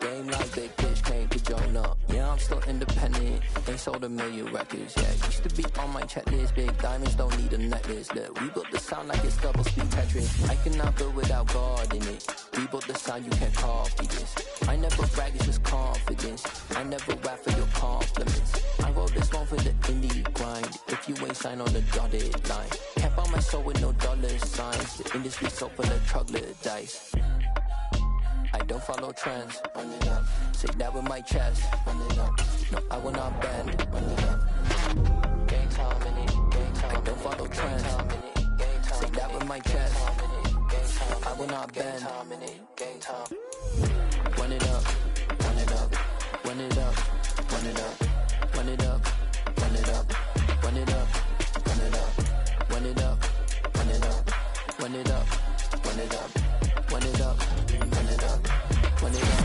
Game like big fish came to Jonah. Yeah, I'm still independent. Ain't sold a million records. Yeah, used to be on my checklist. Big diamonds don't need a necklace. Look, we built the sound like it's double speed Tetris. I cannot build without God in it. We built the sound, you can't copy this. I never brag, it's just confidence. I never rap for your compliments. I wrote this one for the indie grind. If you ain't signed on the dotted line, can't buy my soul with no dollar signs. The industry so full of troglodytes. I don't follow trends. Run it up. Say that with my chest. Run it up. No, I will not bend. Run it up. Gang time in it. Gang time. I don't follow trends. Say that with my chest. I will not bend. Gang time. Run it up. Run it up. Run it up. Run it up. Run it up. Run it up. Run it up. Run it up. Run it up. Run it up. Run it up. Run it up. Run it up. Run it up. Run it up.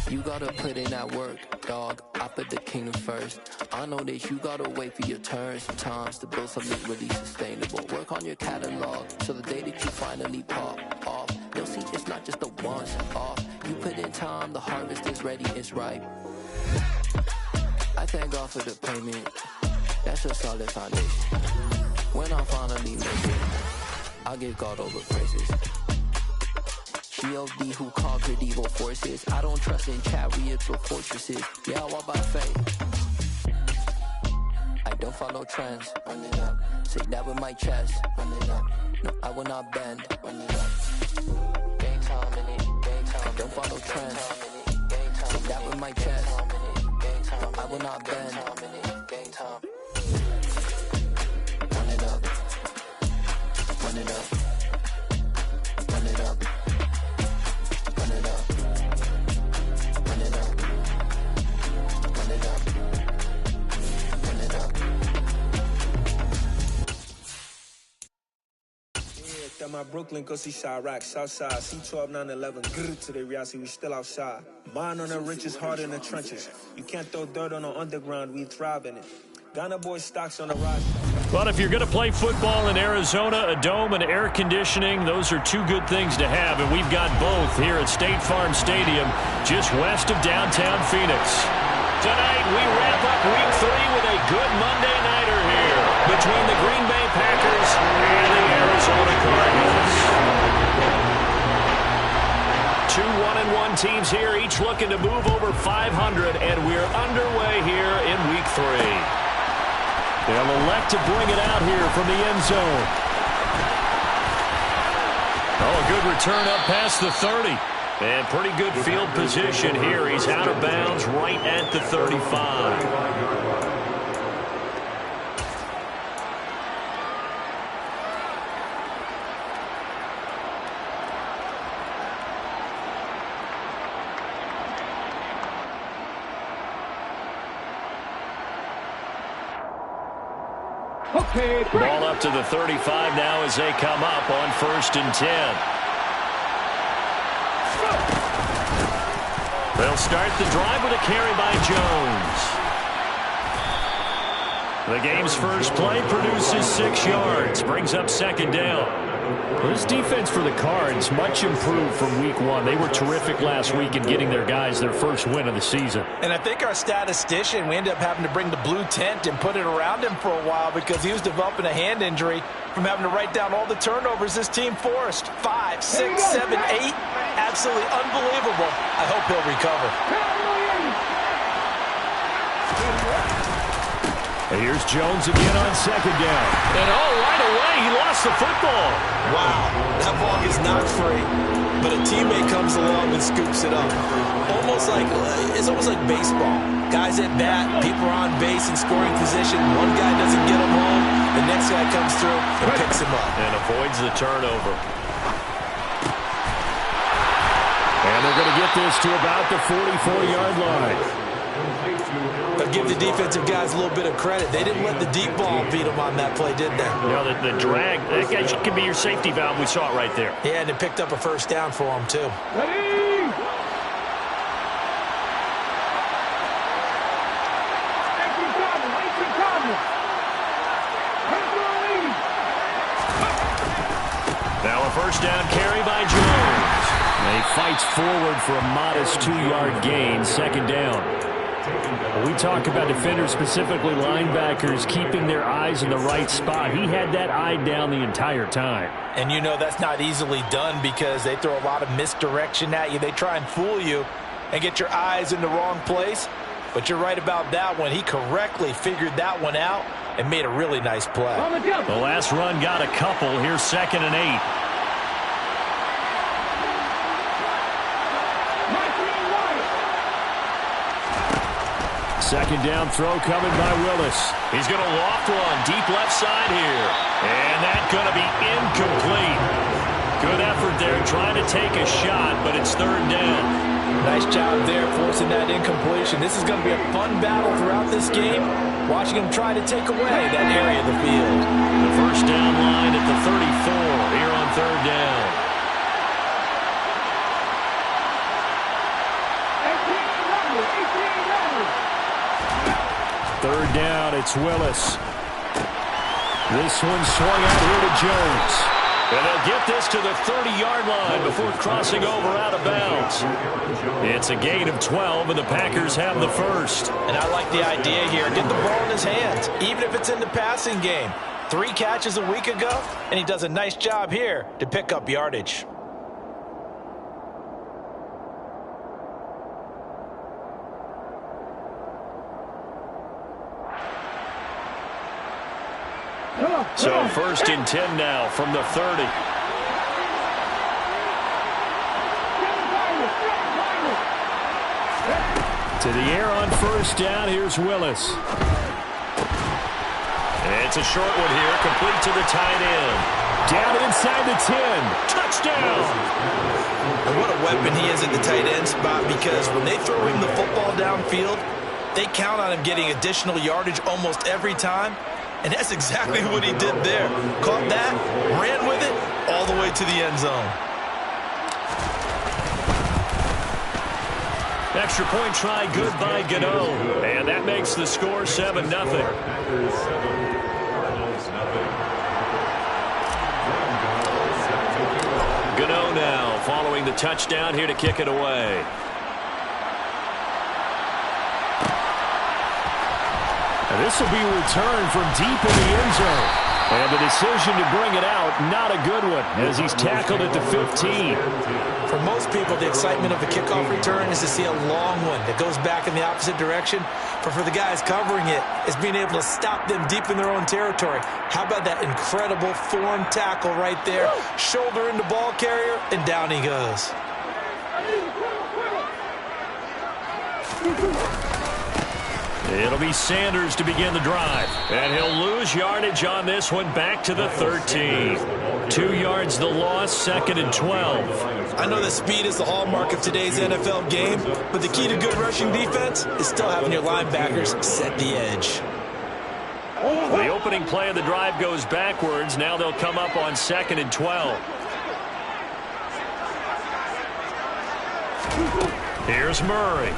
You gotta put in that work, dog. I put the kingdom first. I know that you gotta wait for your turn sometimes to build something really sustainable. Work on your catalog so the day that you finally pop off, you'll see it's not just a once off. You put in time, the harvest is ready, it's ripe. I thank God for the payment. That's a solid foundation. When I finally make it, I'll give God all the praises. G.O.D. who conquered evil forces. I don't trust in chariots or fortresses. Yeah, I walk by faith. I don't follow trends. Run it up. Say that with my chest. Run it up. No, I will not bend. Run it up. Gang time in it. Gang time. I don't follow trends. Say that with my chest. No, I will not bend. Gang time. Run it up. Run it up. Run it up. Run it up. Run it up. Run it up. Run it up. Yeah, that my Brooklyn, go see Chirac, Southside, C12, 911, grrr, to the reality, we still outside. Mine on the richest, heart in the trenches. You can't throw dirt on the underground, we thrive in it. Ghana boy stocks on the rise. Well, if you're going to play football in Arizona, a dome and air conditioning, those are two good things to have, and we've got both here at State Farm Stadium, just west of downtown Phoenix. Tonight, we wrap up Week 3 with a good Monday nighter here between the Green Bay Packers and the Arizona Cardinals. Two 1-1 teams here, each looking to move over 500, and we're underway here in Week 3. They'll elect to bring it out here from the end zone. Oh, a good return up past the 30. And pretty good field position here. He's out of bounds right at the 35. Ball up to the 35 now as they come up on 1st and 10. They'll start the drive with a carry by Jones. The game's first play produces 6 yards, brings up 2nd down. This defense for the Cards much improved from Week 1. They were terrific last week in getting their guys their first win of the season. And I think our statistician, we ended up having to bring the blue tent and put it around him for a while because he was developing a hand injury from having to write down all the turnovers this team forced. 5, 6, 7, 8. Absolutely unbelievable. I hope he'll recover. And here's Jones again on 2nd down. And right away, he lost the football. Wow, that ball is not free. But a teammate comes along and scoops it up. It's almost like baseball. Guys at bat, people are on base in scoring position. One guy doesn't get him home. The next guy comes through and picks him up. And avoids the turnover. And they're going to get this to about the 44-yard line. But give the defensive guys a little bit of credit. They didn't let the deep ball beat them on that play, did they? You know, the drag, that could be your safety valve. We saw it right there. Yeah, and it picked up a 1st down for them, too. Ready? Now a 1st down carry by Jones. He fights forward for a modest 2-yard gain, second down. When we talk about defenders, specifically linebackers, keeping their eyes in the right spot, he had that eye down the entire time. And you know that's not easily done because they throw a lot of misdirection at you. They try and fool you and get your eyes in the wrong place. But you're right about that one. He correctly figured that one out and made a really nice play. The last run got a couple. Here's 2nd and 8. Second down throw coming by Willis. He's going to loft one deep left side here. And that's going to be incomplete. Good effort there trying to take a shot, but it's 3rd down. Nice job there forcing that incompletion. This is going to be a fun battle throughout this game. Watching him try to take away that area of the field. The first down line at the 34 here on 3rd down. Third down, it's Willis. This one swung out here to Jones. And they'll get this to the 30-yard line before crossing over out of bounds. It's a gain of 12, and the Packers have the first. And I like the idea here. Get the ball in his hands, even if it's in the passing game. 3 catches a week ago, and he does a nice job here to pick up yardage. So 1st and 10 now from the 30. To the air on 1st down. Here's Willis. It's a short one here, complete to the tight end. Down inside the 10. Touchdown! And what a weapon he is at the tight end spot, because when they throw him the football downfield, they count on him getting additional yardage almost every time. And that's exactly what he did there. Caught that, ran with it, all the way to the end zone. Extra point try good by Gano. And that makes the score 7-0. Gano now following the touchdown here to kick it away. And this will be returned from deep in the end zone. And the decision to bring it out, not a good one, as he's tackled at the 15. For most people, the excitement of a kickoff return is to see a long one that goes back in the opposite direction. But for the guys covering it, it's being able to stop them deep in their own territory. How about that incredible form tackle right there? Shoulder into ball carrier, and down he goes. It'll be Sanders to begin the drive. And he'll lose yardage on this one, back to the 13. 2 yards the loss, 2nd and 12. I know that speed is the hallmark of today's NFL game, but the key to good rushing defense is still having your linebackers set the edge. The opening play of the drive goes backwards. Now they'll come up on 2nd and 12. Here's Murray.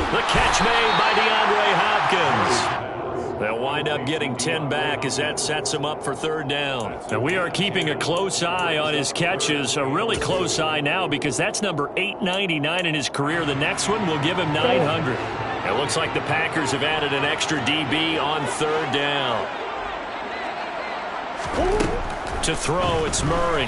The catch made by DeAndre Hopkins. They'll wind up getting 10 back as that sets him up for 3rd down. And we are keeping a close eye on his catches, a really close eye now, because that's number 899 in his career. The next one will give him 900. It looks like the Packers have added an extra DB on 3rd down. To throw, it's Murray.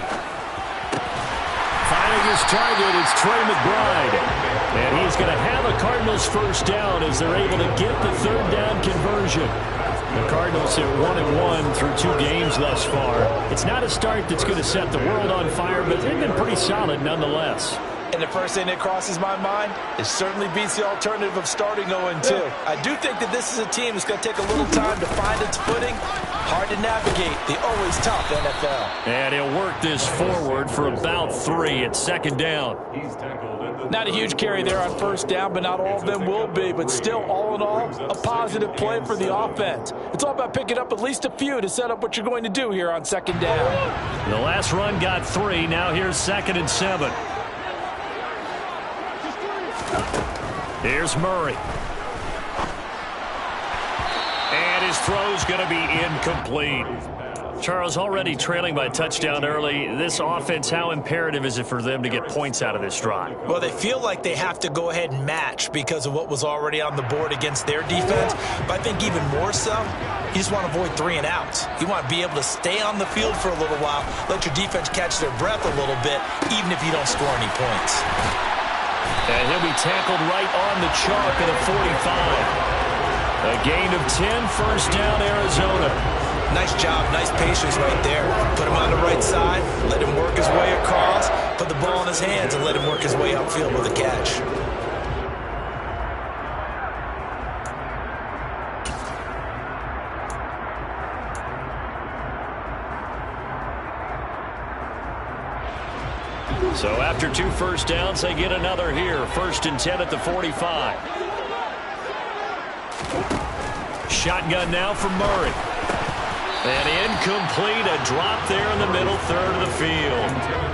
Finding his target, it's Trey McBride. And he's going to have a Cardinals first down as they're able to get the 3rd down conversion. The Cardinals are 1-1 through 2 games thus far. It's not a start that's going to set the world on fire, but they've been pretty solid nonetheless. And the first thing that crosses my mind, it certainly beats the alternative of starting 0-2. I do think that this is a team that's going to take a little time to find its footing. Hard to navigate the always tough NFL. And he'll work this forward for about 3 at 2nd down. Not a huge carry there on 1st down, but not all of them will be. But still, all in all, a positive play for the offense. It's all about picking up at least a few to set up what you're going to do here on 2nd down. The last run got 3. Now here's 2nd and 7. Here's Murray. And his throw's going to be incomplete. Charles, already trailing by a touchdown early. This offense, how imperative is it for them to get points out of this drive? Well, they feel like they have to go ahead and match because of what was already on the board against their defense. But I think even more so, you just want to avoid 3 and outs. You want to be able to stay on the field for a little while, let your defense catch their breath a little bit, even if you don't score any points. And he'll be tackled right on the chalk at a 45. A gain of 10, first down, Arizona. Nice job, nice patience right there. Put him on the right side, let him work his way across, put the ball in his hands, and let him work his way upfield with a catch. So after 2 first downs, they get another here. 1st and 10 at the 45. Shotgun now for Murray. And incomplete, a drop there in the middle third of the field.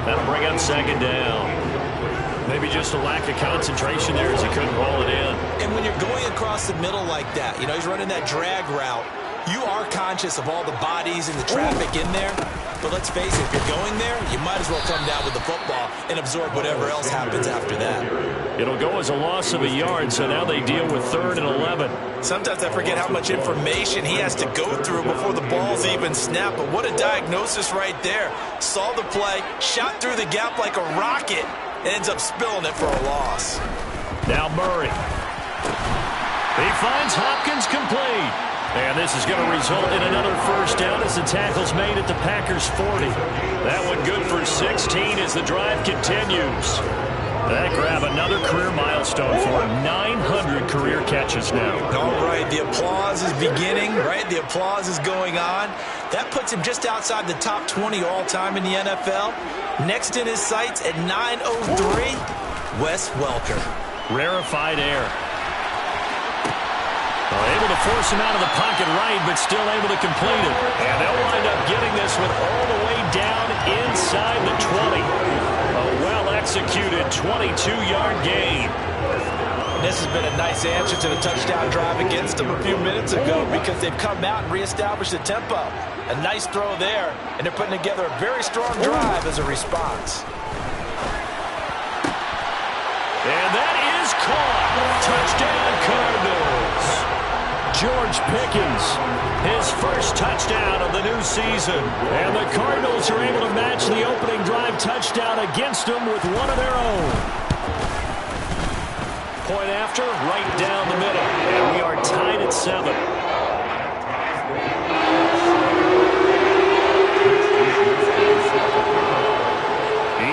That'll bring up 2nd down. Maybe just a lack of concentration there as he couldn't roll it in. And when you're going across the middle like that, you know, he's running that drag route, you are conscious of all the bodies and the traffic in there. But let's face it, if you're going there, you might as well come down with the football and absorb whatever else happens after that. It'll go as a loss of a yard, so now they deal with 3rd and 11. Sometimes I forget how much information he has to go through before the ball's even snapped. But what a diagnosis right there. Saw the play, shot through the gap like a rocket, and ends up spilling it for a loss. Now Murray. He finds Hopkins complete. And this is going to result in another first down as the tackle's made at the Packers' 40. That one good for 16 as the drive continues. That grab another career milestone for him. 900 career catches now. All right, the applause is beginning, right? The applause is going on. That puts him just outside the top 20 all-time in the NFL. Next in his sights at 903, Wes Welker. Rarefied air. Able to force him out of the pocket right, but still able to complete it. And they'll wind up getting this one all the way down inside the 20. A well-executed 22-yard gain. This has been a nice answer to the touchdown drive against them a few minutes ago because they've come out and reestablished the tempo. A nice throw there, and they're putting together a very strong drive as a response. And that is caught. Touchdown, Cardinals. George Pickens, his first touchdown of the new season. And the Cardinals are able to match the opening drive touchdown against them with one of their own. Point after, right down the middle. And we are tied at 7.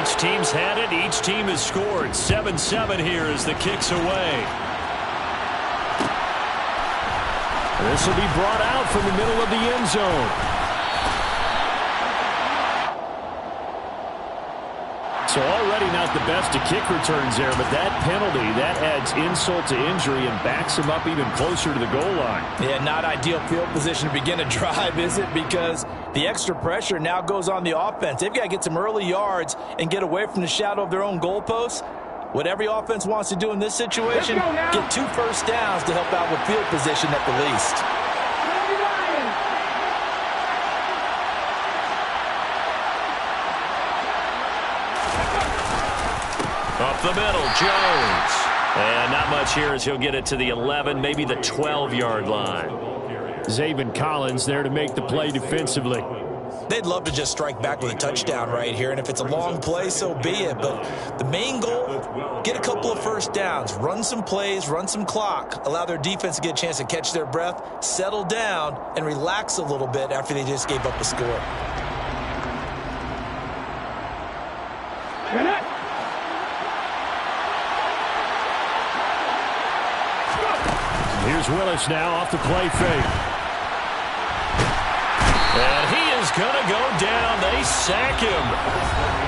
Each team's had it. Each team has scored. 7-7 here as the kick's away. This will be brought out from the middle of the end zone. So already not the best of kick returns there, but that penalty, that adds insult to injury and backs him up even closer to the goal line. Yeah, not ideal field position to begin a drive, is it? Because the extra pressure now goes on the offense. They've got to get some early yards and get away from the shadow of their own goalposts. What every offense wants to do in this situation, get 2 first downs to help out with field position at the least. Up the middle, Jones. And not much here as he'll get it to the 11, maybe the 12-yard line. Zaven Collins there to make the play defensively. They'd love to just strike back with a touchdown right here, and if it's a long play, so be it. But the main goal, get a couple of first downs, run some plays, run some clock, allow their defense to get a chance to catch their breath, settle down, and relax a little bit after they just gave up a score. Here's Willis now off the play fake. And he is going to go down. They sack him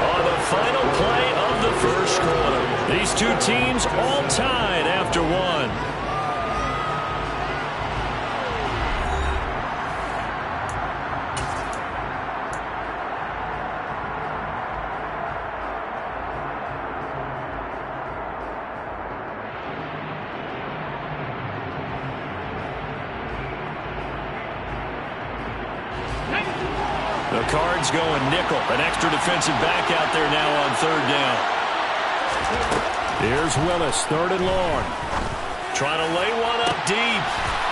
on the final play of the first quarter. These two teams all tied after 1. Cards going nickel. An extra defensive back out there now on third down. Here's Willis, third and long. Trying to lay one up deep.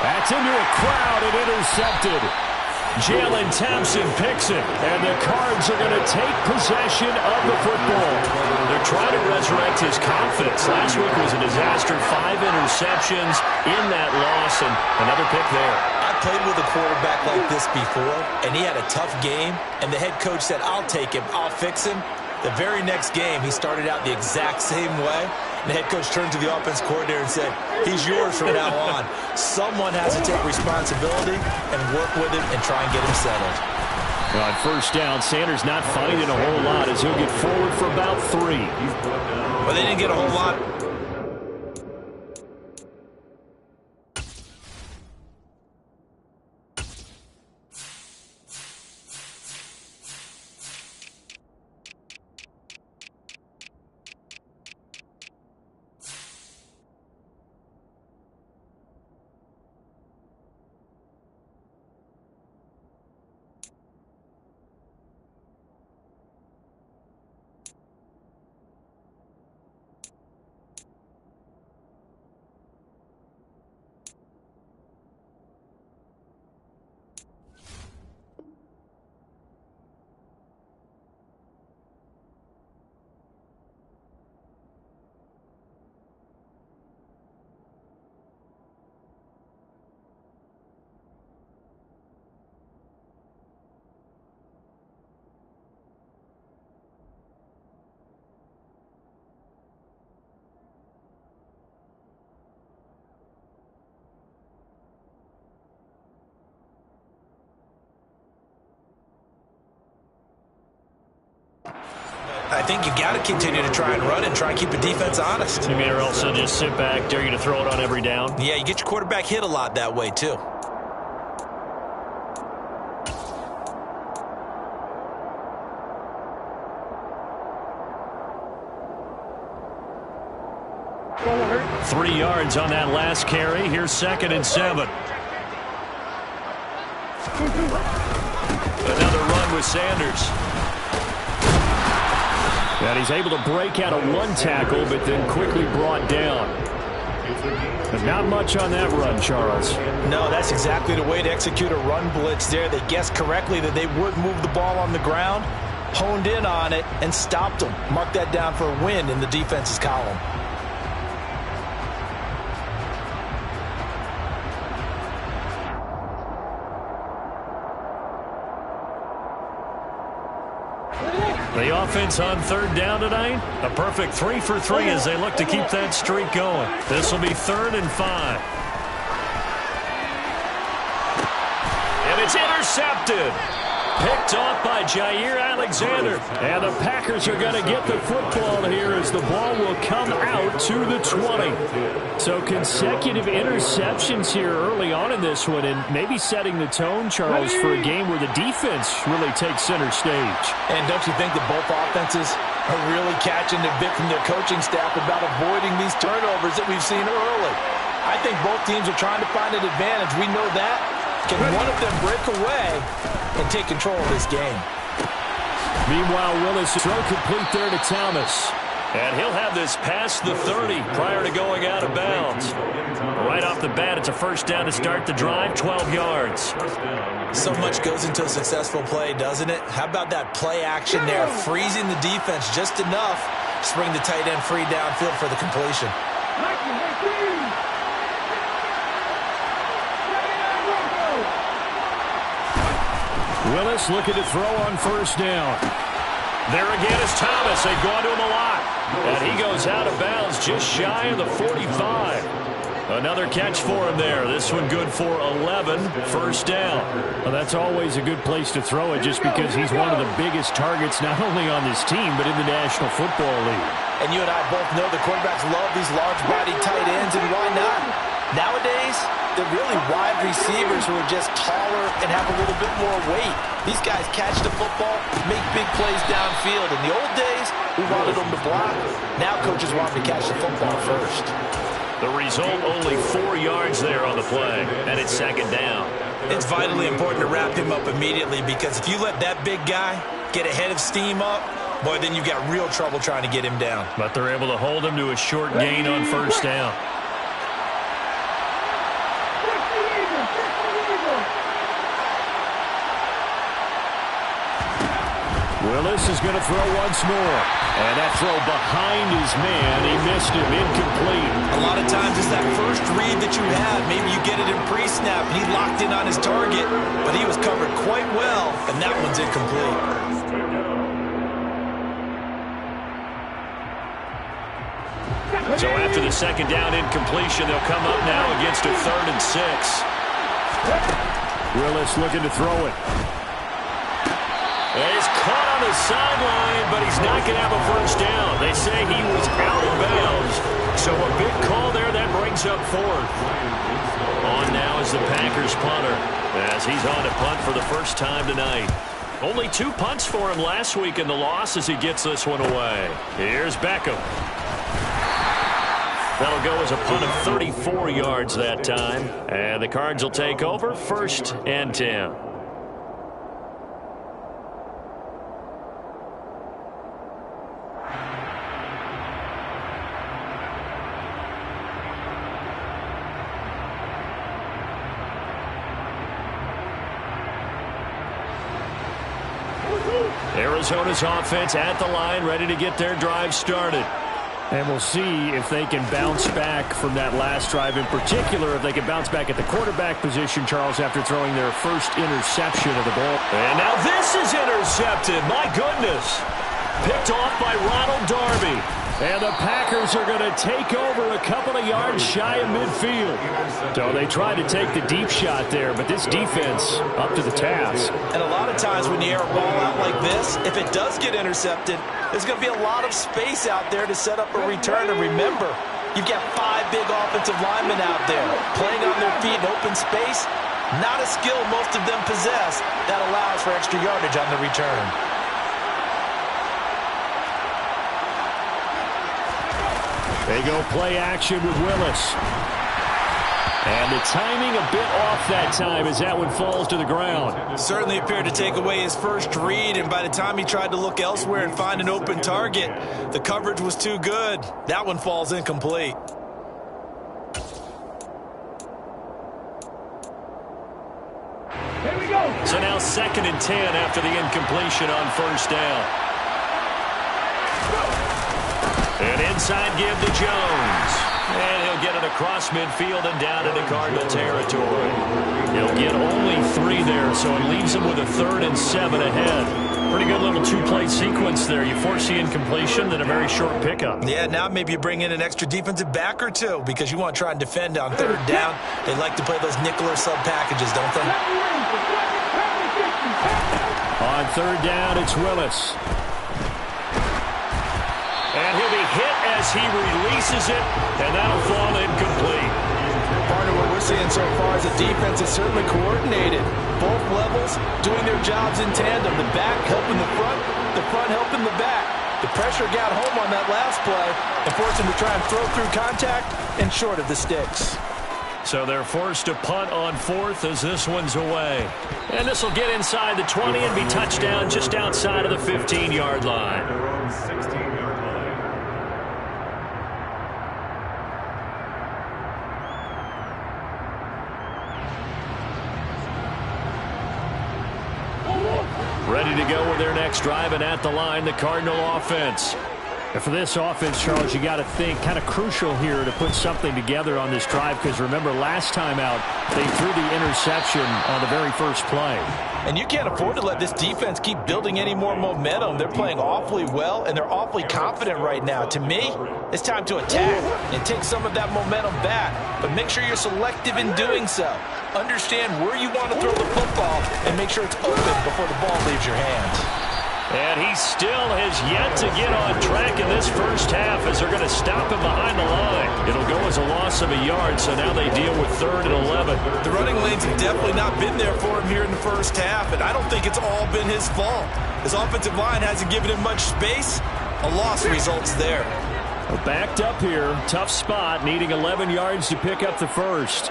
That's into a crowd and intercepted. Jalen Thompson picks it, and the Cards are going to take possession of the football. They're trying to resurrect his confidence. Last week was a disaster. 5 interceptions in that loss, and another pick there. I played with a quarterback like this before, and he had a tough game, and the head coach said, I'll take him, I'll fix him. The very next game, he started out the exact same way. And the head coach turned to the offense coordinator and said, he's yours from now on. Someone has to take responsibility and work with him and try and get him settled. On first down, Sanders not finding a whole lot as he'll get forward for about 3. Well, they didn't get a whole lot. I think you got to continue to try and run and try and keep the defense honest. You mean, or else they'll just sit back, dare you to throw it on every down? Yeah, you get your quarterback hit a lot that way, too. Three yards on that last carry. Here's 2nd and 7. Another run with Sanders. And he's able to break out of one tackle, but then quickly brought down. But not much on that run, Charles. No, that's exactly the way to execute a run blitz there. They guessed correctly that they would move the ball on the ground, honed in on it, and stopped them. Mark that down for a win in the defense's column. The offense on third down tonight, a perfect 3 for 3 as they look to keep that streak going. This will be 3rd and 5. And it's intercepted. Picked off by Jair Alexander. And the Packers are going to get the football here as the ball will come out to the 20. So consecutive interceptions here early on in this one, and maybe setting the tone, Charles, for a game where the defense really takes center stage. And don't you think that both offenses are really catching the bit from their coaching staff about avoiding these turnovers that we've seen early? I think both teams are trying to find an advantage. We know that. Can one of them break away and take control of this game? Meanwhile, Willis throw complete there to Thomas. And he'll have this past the 30 prior to going out of bounds. Right off the bat, it's a first down to start the drive, 12 yards. So much goes into a successful play, doesn't it? How about that play action there, freezing the defense just enough to bring the tight end free downfield for the completion. Willis looking to throw on first down. There again is Thomas. They've gone to him a lot. And he goes out of bounds just shy of the 45. Another catch for him there. This one good for 11. First down. Well, that's always a good place to throw it just because he's one of the biggest targets not only on this team but in the National Football League. And you and I both know the quarterbacks love these large-bodied tight ends, and why not? Nowadays, they're really wide receivers who are just taller and have a little bit more weight. These guys catch the football, make big plays downfield. In the old days, we wanted them to block. Now coaches want them to catch the football first. The result, only 4 yards there on the play, and it's 2nd down. It's vitally important to wrap him up immediately, because if you let that big guy get a head of steam up, boy, then you've got real trouble trying to get him down. But they're able to hold him to a short gain on first down. Willis is going to throw once more. And that throw behind his man, he missed him, incomplete. A lot of times it's that first read that you had. Maybe you get it in pre-snap, and he locked in on his target, but he was covered quite well, and that one's incomplete. So after the second down incompletion, they'll come up now against a 3rd and 6. Willis looking to throw it. He's caught on the sideline, but he's not going to have a first down. They say he was out of bounds. So a big call there. That brings up 4th. On now is the Packers punter, as he's on to punt for the first time tonight. Only 2 punts for him last week in the loss as he gets this one away. Here's Beckham. That'll go as a punt of 34 yards that time. And the Cards will take over 1st and 10. Arizona's offense at the line, ready to get their drive started. And we'll see if they can bounce back from that last drive, in particular if they can bounce back at the quarterback position, Charles, after throwing their first interception of the ball. And now this is intercepted. My goodness. Picked off by Ronald Darby. And the Packers are going to take over a couple of yards shy of midfield. So they tried to take the deep shot there, but this defense up to the task. And a lot of times when you air a ball out like this, if it does get intercepted, there's going to be a lot of space out there to set up a return. And remember, you've got 5 big offensive linemen out there playing on their feet in open space. Not a skill most of them possess that allows for extra yardage on the return. They go play action with Willis. And the timing a bit off that time as that one falls to the ground. Certainly appeared to take away his first read, and by the time he tried to look elsewhere and find an open target, the coverage was too good. That one falls incomplete. Here we go. So now 2nd and 10 after the incompletion on first down. And inside give to Jones. And he'll get it across midfield and down into Cardinal territory. He'll get only 3 there, so it leaves him with a 3rd and 7 ahead. Pretty good little 2-play sequence there. You force the incompletion, then a very short pickup. Yeah, now maybe you bring in an extra defensive back or 2 because you want to try and defend on 3rd down. They like to play those nickel or sub packages, don't they? On 3rd down, it's Willis. And he'll be hit as he releases it, and that'll fall incomplete. Part of what we're seeing so far is the defense is certainly coordinated. Both levels doing their jobs in tandem. The back helping the front helping the back. The pressure got home on that last play and forced him to try and throw through contact and short of the sticks. So they're forced to punt on 4th as this one's away. And this will get inside the 20 and be touchdown just outside of the 15-yard line. Ready to go with their next drive, and at the line, the Cardinal offense. And for this offense, Charles, you got to think kind of crucial here to put something together on this drive, because remember, last time out, they threw the interception on the very first play. And you can't afford to let this defense keep building any more momentum. They're playing awfully well, and they're awfully confident right now. To me, it's time to attack and take some of that momentum back, but make sure you're selective in doing so. Understand where you want to throw the football and make sure it's open before the ball leaves your hand. And he still has yet to get on track in this first half as they're going to stop him behind the line. It'll go as a loss of a yard, so now they deal with 3rd and 11. The running lanes have definitely not been there for him here in the first half, and I don't think it's all been his fault. His offensive line hasn't given him much space. A loss results there. Well, backed up here, tough spot, needing 11 yards to pick up the first.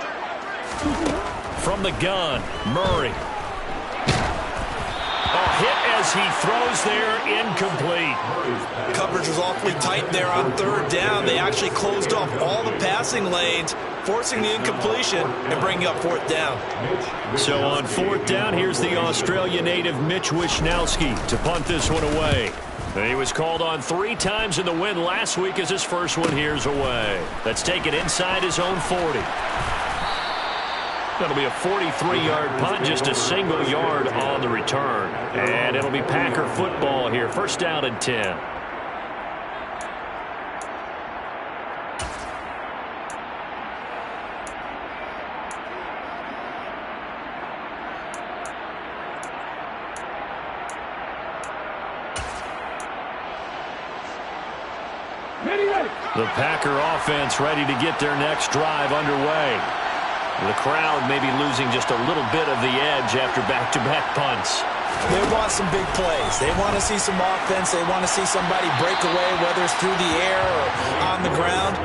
From the gun, Murray. Hit as he throws there, incomplete. Coverage was awfully tight there on third down. They actually closed off all the passing lanes, forcing the incompletion and bringing up fourth down. So on fourth down, here's the Australia native Mitch Wishnowsky to punt this one away. He was called on 3 times in the win last week as his first one here's away. Let's take it inside his own 40. That'll be a 43-yard punt, just a single yard on the return. And it'll be Packer football here. First down and 10. The Packer offense ready to get their next drive underway. The crowd may be losing just a little bit of the edge after back-to-back punts. They want some big plays. They want to see some offense. They want to see somebody break away, whether it's through the air or on the ground.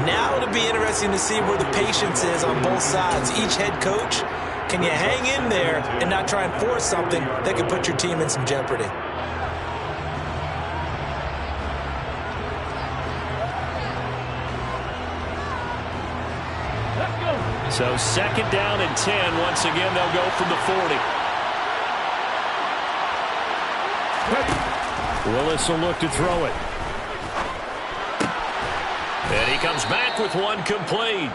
Now it'll be interesting to see where the patience is on both sides. Each head coach, can you hang in there and not try and force something that could put your team in some jeopardy? So second down and 10. Once again, they'll go from the 40. Willis will look to throw it. And he comes back with one complete.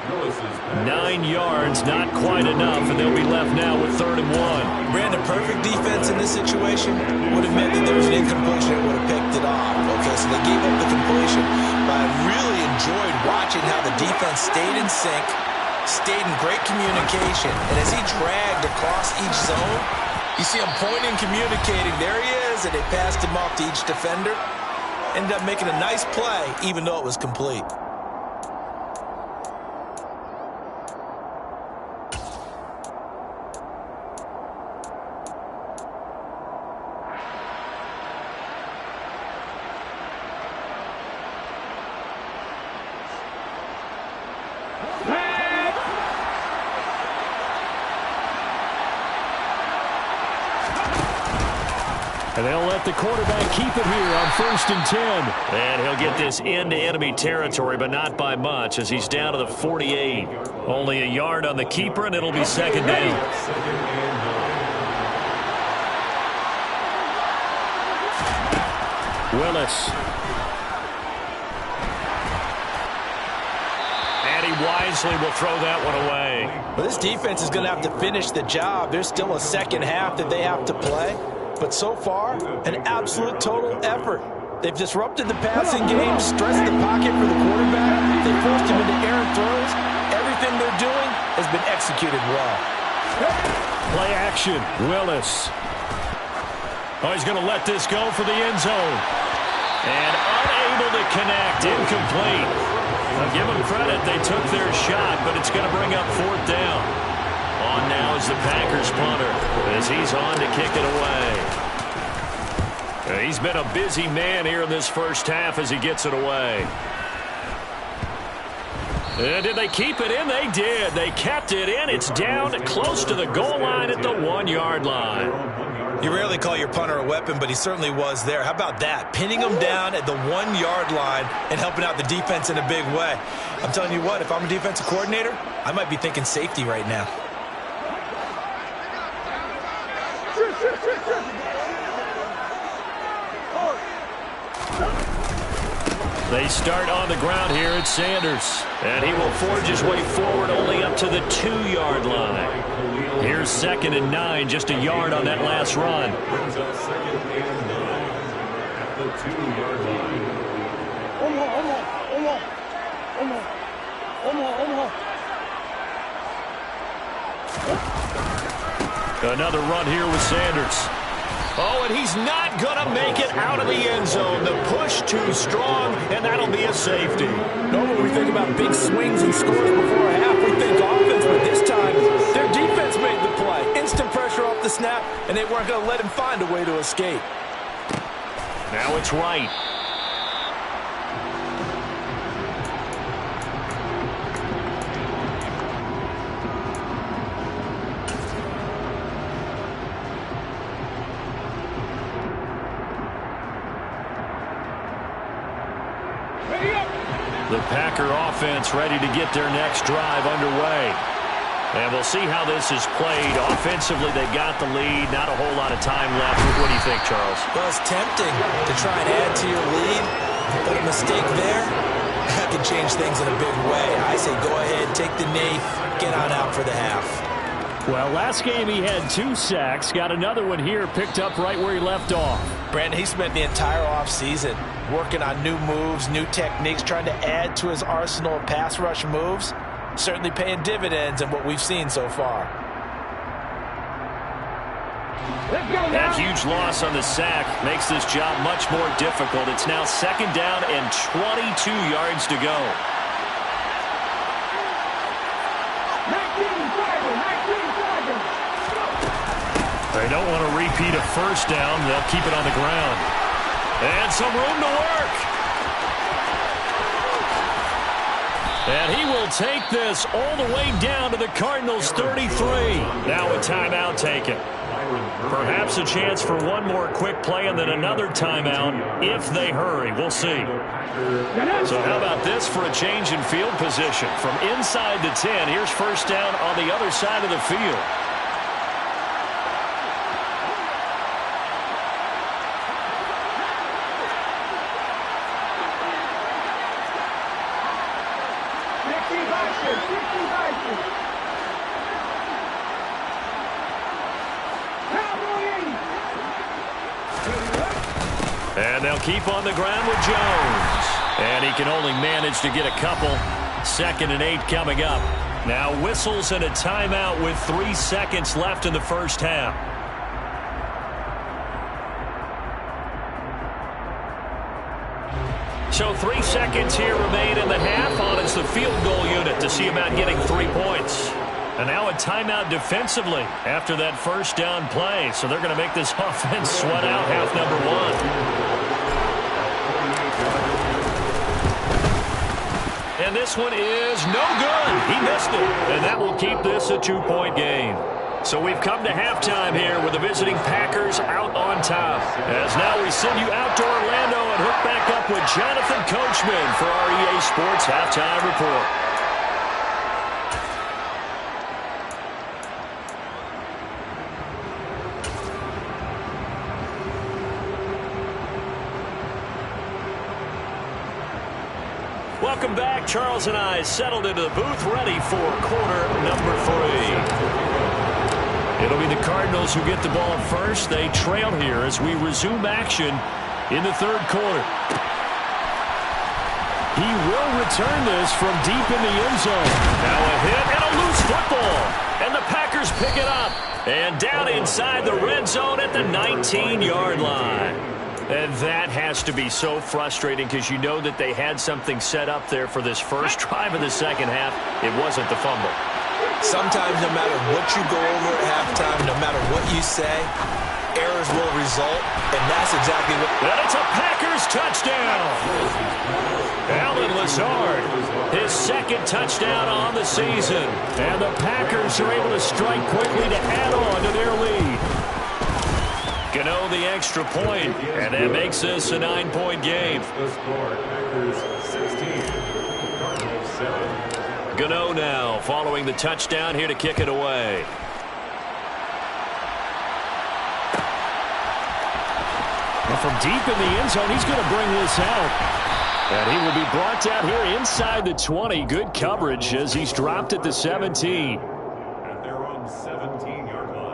9 yards, not quite enough, and they'll be left now with 3rd and 1. Brandon, perfect defense in this situation would have meant that there was an incompletion that would have picked it off. Okay, so they gave up the completion. But I really enjoyed watching how the defense stayed in sync, stayed in great communication, and as he dragged across each zone, you see him pointing, communicating. There he is, and they passed him off to each defender. Ended up making a nice play, even though it was complete. And they'll let the quarterback keep it here on 1st and 10. And he'll get this into enemy territory, but not by much, as he's down to the 48. Only a yard on the keeper, and it'll be 2nd down. Willis. And he wisely will throw that one away. Well, this defense is going to have to finish the job. There's still a second half that they have to play. But so far, an absolute total effort. They've disrupted the passing game, stressed the pocket for the quarterback. They forced him into errant throws. Everything they're doing has been executed well. Play action, Willis. Oh, he's going to let this go for the end zone. And unable to connect, incomplete. I'll give them credit, they took their shot, but it's going to bring up 4th down. On now is the Packers punter as he's on to kick it away. He's been a busy man here in this first half as he gets it away. And did they keep it in? They did. They kept it in. It's down close to the goal line at the 1-yard line. You rarely call your punter a weapon, but he certainly was there. How about that? Pinning him down at the 1-yard line and helping out the defense in a big way. I'm telling you what, if I'm a defensive coordinator, I might be thinking safety right now. They start on the ground here at Sanders. And he will forge his way forward only up to the 2-yard line. Here's 2nd and 9, just a yard on that last run. Another run here with Sanders. Oh, and he's not going to make it out of the end zone. The push too strong, and that'll be a safety. Normally we think about big swings and scores before a half. We think offense, but this time their defense made the play. Instant pressure off the snap, and they weren't going to let him find a way to escape. Now it's right. The Packer offense ready to get their next drive underway. And we'll see how this is played. Offensively, they got the lead. Not a whole lot of time left. What do you think, Charles? Well, it's tempting to try and add to your lead, but a mistake there, that could change things in a big way. I say go ahead, take the knee, get on out for the half. Well, last game he had 2 sacks. Got another one here, picked up right where he left off. Brandon, he spent the entire offseason working on new moves, new techniques, trying to add to his arsenal of pass rush moves. Certainly paying dividends in what we've seen so far. That huge loss on the sack makes this job much more difficult. It's now 2nd down and 22 yards to go. They don't want to repeat a 1st down. They'll keep it on the ground. And some room to work. And he will take this all the way down to the Cardinals' 33. Now a timeout taken. Perhaps a chance for one more quick play and then another timeout if they hurry. We'll see. So how about this for a change in field position? From inside the 10, here's 1st down on the other side of the field. And they'll keep on the ground with Jones. And he can only manage to get a couple. 2nd and 8 coming up. Now whistles and a timeout with 3 seconds left in the 1st half. So 3 seconds here remain in the half. On is the field goal unit to see about getting 3 points. And now a timeout defensively after that 1st down play. So they're going to make this offense sweat out half number 1. And this one is no good. He missed it. And that will keep this a 2-point game. So we've come to halftime here with the visiting Packers out on top. As now we send you out to Orlando and hook back up with Jonathan Coachman for our EA Sports Halftime Report. Welcome back. Charles and I settled into the booth, ready for quarter number 3. It'll be the Cardinals who get the ball first. They trail here as we resume action in the 3rd quarter. He will return this from deep in the end zone. Now a hit and a loose football. And the Packers pick it up. And down inside the red zone at the 19-yard line. And that has to be so frustrating because you know that they had something set up there for this first drive of the 2nd half. It wasn't the fumble. Sometimes no matter what you go over at halftime, no matter what you say, errors will result, and that's exactly what... And it's a Packers touchdown! Allen Lazard, his 2nd touchdown on the season. And the Packers are able to strike quickly to add on to their lead. Gano the extra point, and that makes this a 9-point game. Gano now following the touchdown here to kick it away. And from deep in the end zone, he's going to bring this out. And he will be brought down here inside the 20. Good coverage as he's dropped at the 17. At their own 17-yard line.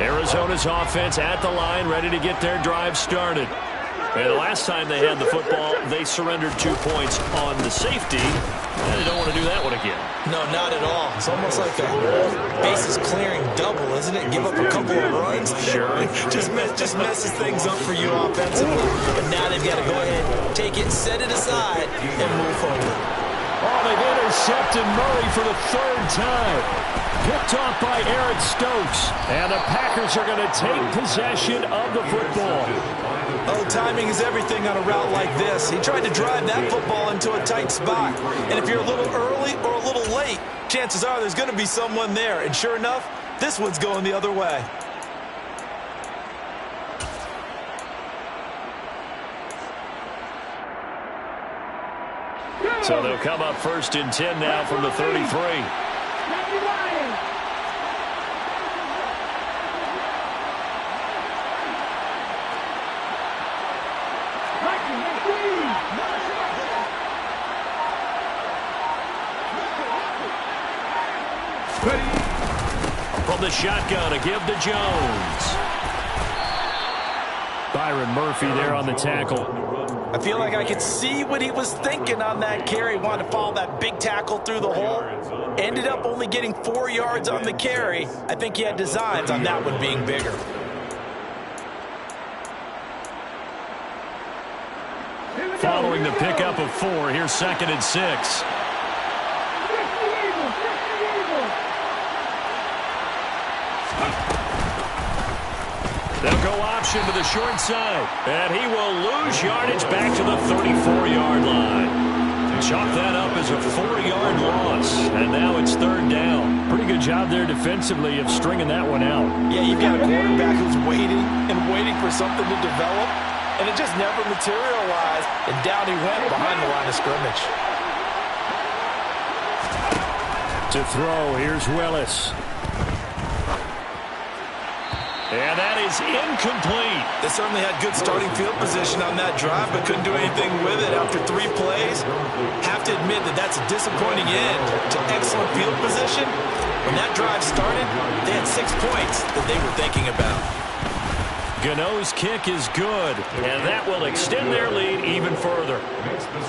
Arizona's offense at the line, ready to get their drive started. And the last time they had the football, they surrendered 2 points on the safety. And they don't want to do that one again. No, not at all. It's almost like a bases clearing double, isn't it? Give up a couple of runs. Sure. just messes things up for you offensively. But now they've got to go ahead, take it, set it aside, and move forward. Oh, they've intercepted Murray for the 3rd time. Picked off by Eric Stokes. And the Packers are going to take possession of the football. Oh, timing is everything on a route like this. He tried to drive that football into a tight spot. And if you're a little early or a little late, chances are there's going to be someone there. And sure enough, this one's going the other way. So they'll come up 1st and 10 now from the 33. From the shotgun, a give to Jones. Byron Murphy there on the tackle. I feel like I could see what he was thinking on that carry. Wanted to follow that big tackle through the hole. Ended up only getting 4 yards on the carry. I think he had designs on that one being bigger. Following the pickup of 4, here's 2nd and 6. They'll go option to the short side. And he will lose yardage back to the 34-yard line. Chalk that up as a 4-yard loss. And now it's 3rd down. Pretty good job there defensively of stringing that one out. Yeah, you've got a quarterback who's waiting and waiting for something to develop. And it just never materialized. And down he went behind the line of scrimmage. To throw, here's Willis. And that is incomplete. They certainly had good starting field position on that drive, but couldn't do anything with it after 3 plays. Have to admit that that's a disappointing end to excellent field position. When that drive started, they had 6 points that they were thinking about. Gano's kick is good, and that will extend their lead even further.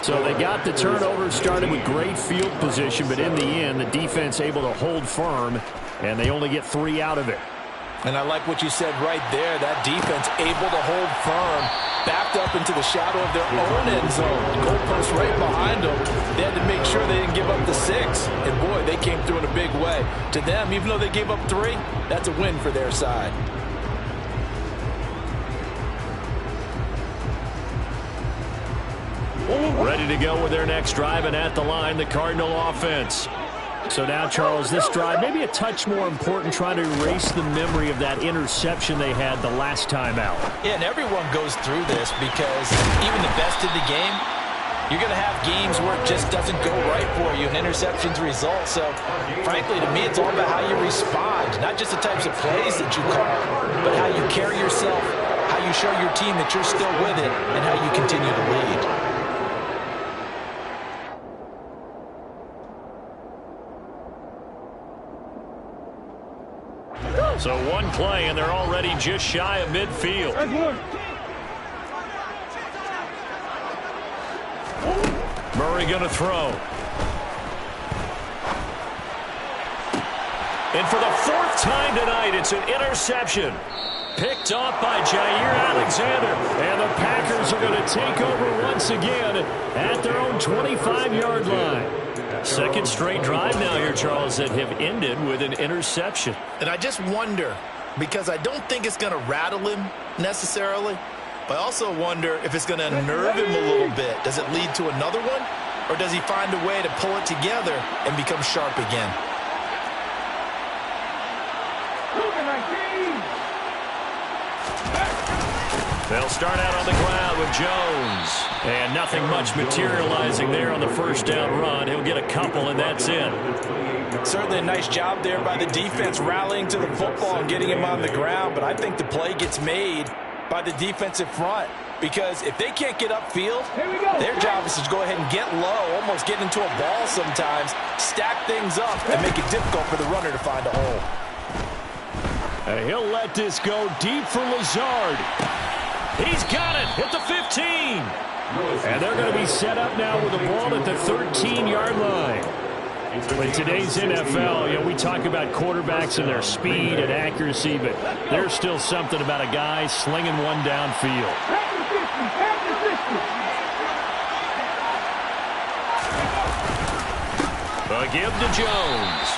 So they got the turnover started with great field position, but in the end, the defense able to hold firm, and they only get 3 out of it. And I like what you said right there. That defense able to hold firm, backed up into the shadow of their own end zone. Goalpost right behind them. They had to make sure they didn't give up the 6. And, boy, they came through in a big way. To them, even though they gave up 3, that's a win for their side. Ready to go with their next drive, and at the line, the Cardinal offense. So now, Charles, this drive maybe a touch more important, trying to erase the memory of that interception they had the last time out. Yeah, and everyone goes through this because even the best in the game, you're going to have games where it just doesn't go right for you and interceptions result. So, frankly, to me, it's all about how you respond, not just the types of plays that you call, but how you carry yourself, how you show your team that you're still with it, and how you continue to lead. So 1 play, and they're already just shy of midfield. Murray going to throw. And for the 4th time tonight, it's an interception. Picked off by Jair Alexander. And the Packers are going to take over once again at their own 25-yard line. 2nd straight drive now here, Charles, that have ended with an interception. And I just wonder, because I don't think it's going to rattle him necessarily, but I also wonder if it's going to unnerve him a little bit. Does it lead to another one? Or does he find a way to pull it together and become sharp again? They'll start out on the ground with Jones. And nothing much materializing there on the 1st down run. He'll get a couple, and that's it. Certainly a nice job there by the defense rallying to the football and getting him on the ground. But I think the play gets made by the defensive front. Because if they can't get upfield, their job is to go ahead and get low, almost get into a ball sometimes, stack things up, and make it difficult for the runner to find a hole. And he'll let this go deep for Lazard. He's got it at the 15. And they're going to be set up now with the ball at the 13-yard line. In today's NFL, we talk about quarterbacks and their speed and accuracy, but there's still something about a guy slinging one downfield. A give to Jones.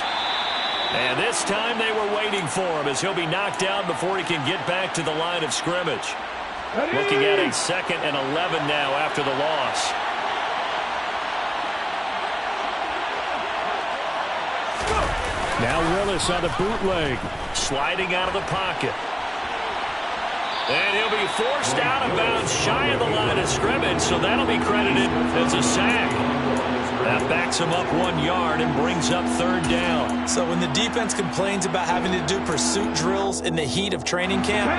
And this time they were waiting for him as he'll be knocked down before he can get back to the line of scrimmage. Looking at a 2nd and 11 now after the loss. Now Willis on the bootleg. Sliding out of the pocket. And he'll be forced out of bounds shy of the line of scrimmage, so that'll be credited as a sack. That backs him up 1 yard and brings up third down. So when the defense complains about having to do pursuit drills in the heat of training camp,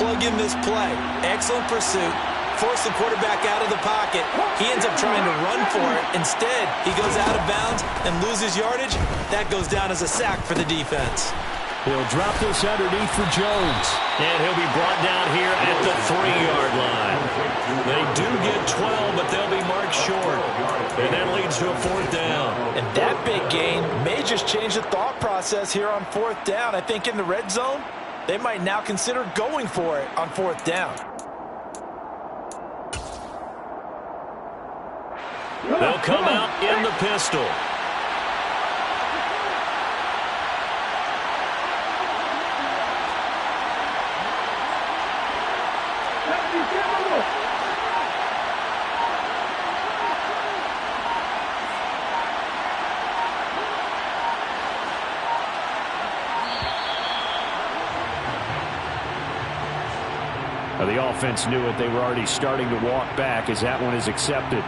plug in this play. Excellent pursuit. Force the quarterback out of the pocket. He ends up trying to run for it. Instead, he goes out of bounds and loses yardage. That goes down as a sack for the defense. He'll drop this underneath for Jones. And he'll be brought down here at the 3-yard line. They do get 12, but they'll be marked short. And that leads to a fourth down. And that big gain may just change the thought process here on fourth down. I think in the red zone, they might now consider going for it on fourth down. They'll come out in the pistol. The offense knew it. They were already starting to walk back as that one is accepted.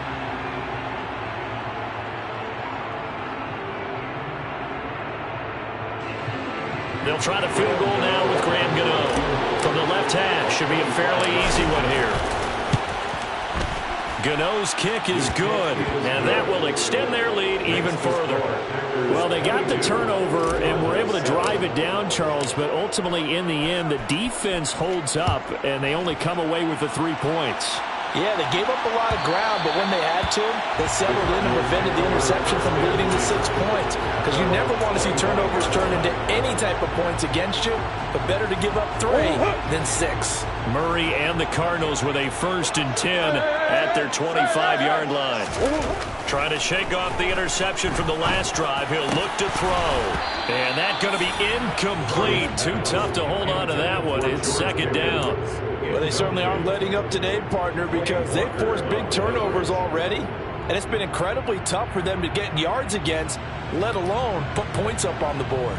They'll try the field goal now with Graham Gano. From the left hash, should be a fairly easy one here. Gano's kick is good, and that will extend their lead even further. Well, they got the turnover and were able to drive it down, Charles, but ultimately in the end, the defense holds up, and they only come away with the 3 points. Yeah, they gave up a lot of ground, but when they had to, they settled in and prevented the interception from leading to 6 points. Because you never want to see turnovers turn into any type of points against you, but better to give up 3 than 6. Murray and the Cardinals with a 1st and 10 at their 25-yard line. Trying to shake off the interception from the last drive. He'll look to throw. And that's going to be incomplete. Too tough to hold on to that one. It's 2nd down. Well, they certainly aren't letting up today, partner, because they've forced big turnovers already. And it's been incredibly tough for them to get yards against, let alone put points up on the board.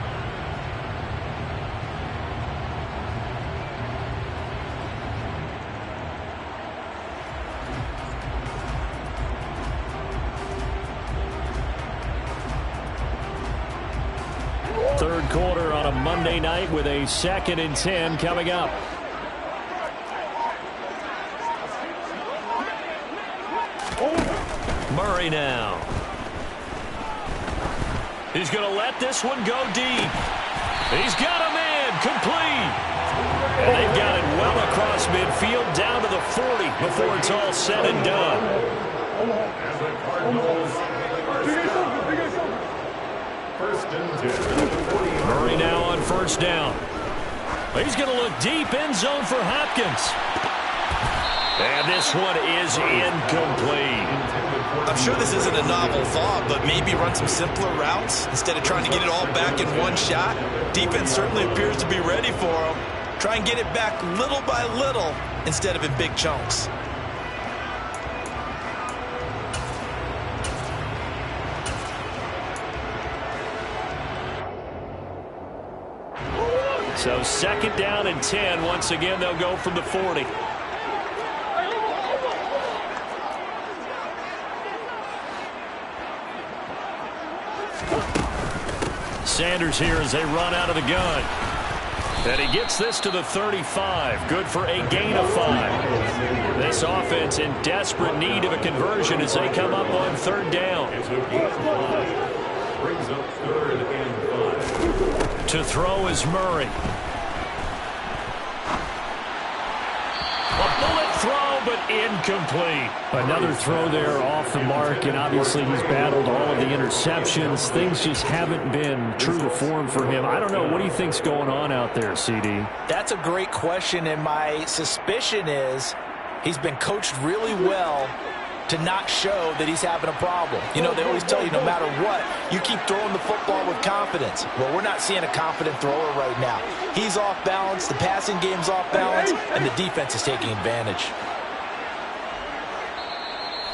Third quarter on a Monday night with a 2nd and 10 coming up. Murray now. He's going to let this one go deep. He's got a man complete. And they've got it well across midfield down to the 40 before it's all said and done. And the Cardinals are still 1st and 10. Murray now on 1st down. He's going to look deep, end zone for Hopkins. And this one is incomplete. I'm sure this isn't a novel thought, but maybe run some simpler routes instead of trying to get it all back in one shot. Defense certainly appears to be ready for him. Try and get it back little by little instead of in big chunks. So 2nd down and 10. Once again, they'll go from the 40. Sanders here as they run out of the gun. And he gets this to the 35. Good for a gain of 5. This offense in desperate need of a conversion as they come up on 3rd down. Brings up 3rd and 5. To throw is Murray. A bullet throw, but incomplete. Another throw there off the mark, and obviously he's battled all of the interceptions. Things just haven't been true to form for him. I don't know. What do you think's going on out there, CD? That's a great question, and my suspicion is he's been coached really well to not show that he's having a problem. You know, they always tell you no matter what, you keep throwing the football with confidence. Well, we're not seeing a confident thrower right now. He's off balance, the passing game's off balance, and the defense is taking advantage.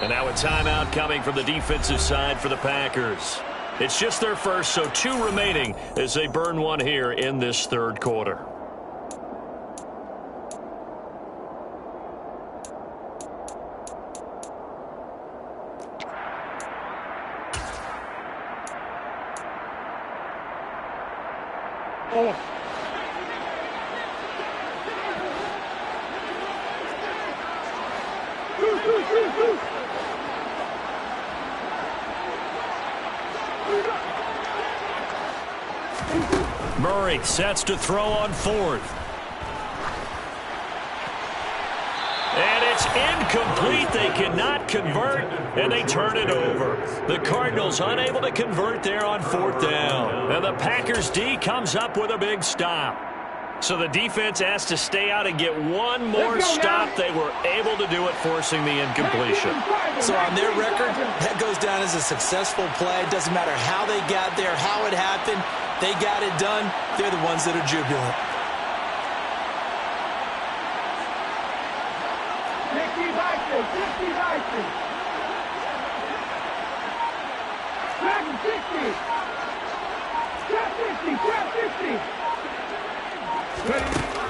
And now a timeout coming from the defensive side for the Packers. It's just their first, so 2 remaining as they burn one here in this 3rd quarter. Murray sets to throw on 4th. And it's incomplete. They cannot convert, and they turn it over. The Cardinals unable to convert there on 4th down. And the Packers D comes up with a big stop. So the defense has to stay out and get one more stop. They were able to do it, forcing the incompletion. So on their record, that goes down as a successful play. It doesn't matter how they got there, how it happened. They got it done. They're the ones that are jubilant.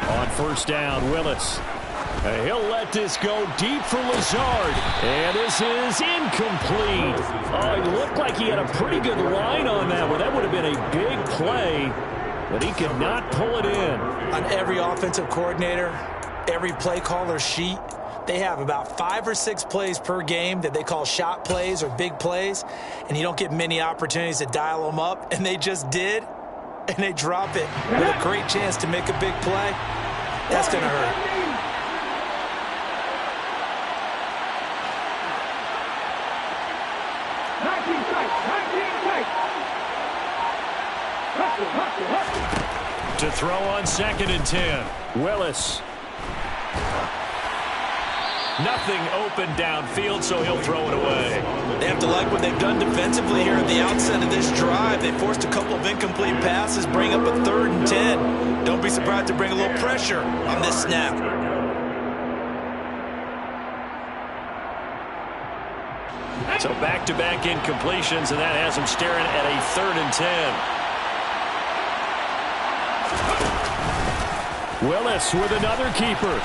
On 1st down, Willis. He'll let this go deep for Lazard. And this is incomplete. Oh, it looked like he had a pretty good line on that one. That would have been a big play, but he could not pull it in. On every offensive coordinator, every play caller sheet, they have about 5 or 6 plays per game that they call shot plays or big plays, and you don't get many opportunities to dial them up, and they just did, and they drop it with a great chance to make a big play. That's going to hurt. To throw on 2nd and 10. Willis. Nothing open downfield, so he'll throw it away. They have to like what they've done defensively here at the outset of this drive. They forced a couple of incomplete passes, bring up a 3rd and 10. Don't be surprised to bring a little pressure on this snap. So back-to-back incompletions, and that has them staring at a 3rd and 10. Willis with another keeper.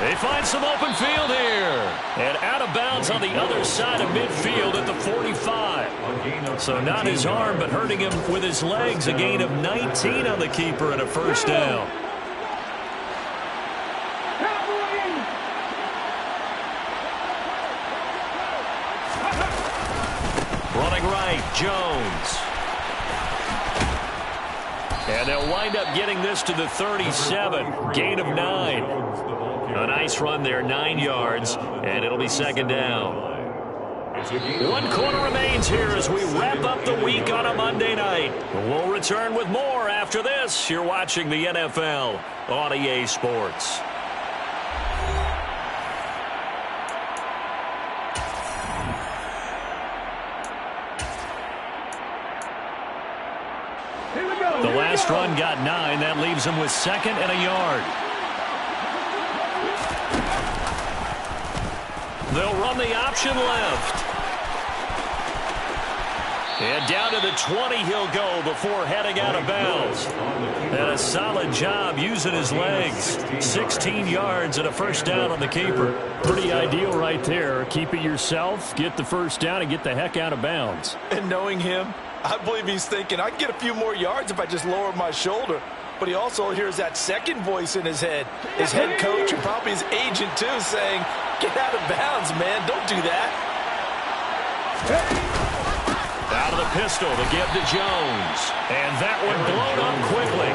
They find some open field here. And out of bounds on the other side of midfield at the 45. So not his arm, but hurting him with his legs. A gain of 19 on the keeper and a 1st down. Running right, Jones. And they'll wind up getting this to the 37. Gain of 9. A nice run there, 9 yards, and it'll be 2nd down. 1 quarter remains here as we wrap up the week on a Monday night. We'll return with more after this. You're watching the NFL on EA Sports. The last run got 9. That leaves them with 2nd and a yard. They'll run the option left. And down to the 20 he'll go before heading out of bounds. And a solid job using his legs. 16 yards and a 1st down on the keeper. Pretty ideal right there. Keep it yourself, get the 1st down, and get the heck out of bounds. And knowing him, I believe he's thinking, I can get a few more yards if I just lower my shoulder. But he also hears that second voice in his head. His head coach and probably his agent, too, saying, get out of bounds, man. Don't do that. Out of the pistol to give to Jones. And that one blown up quickly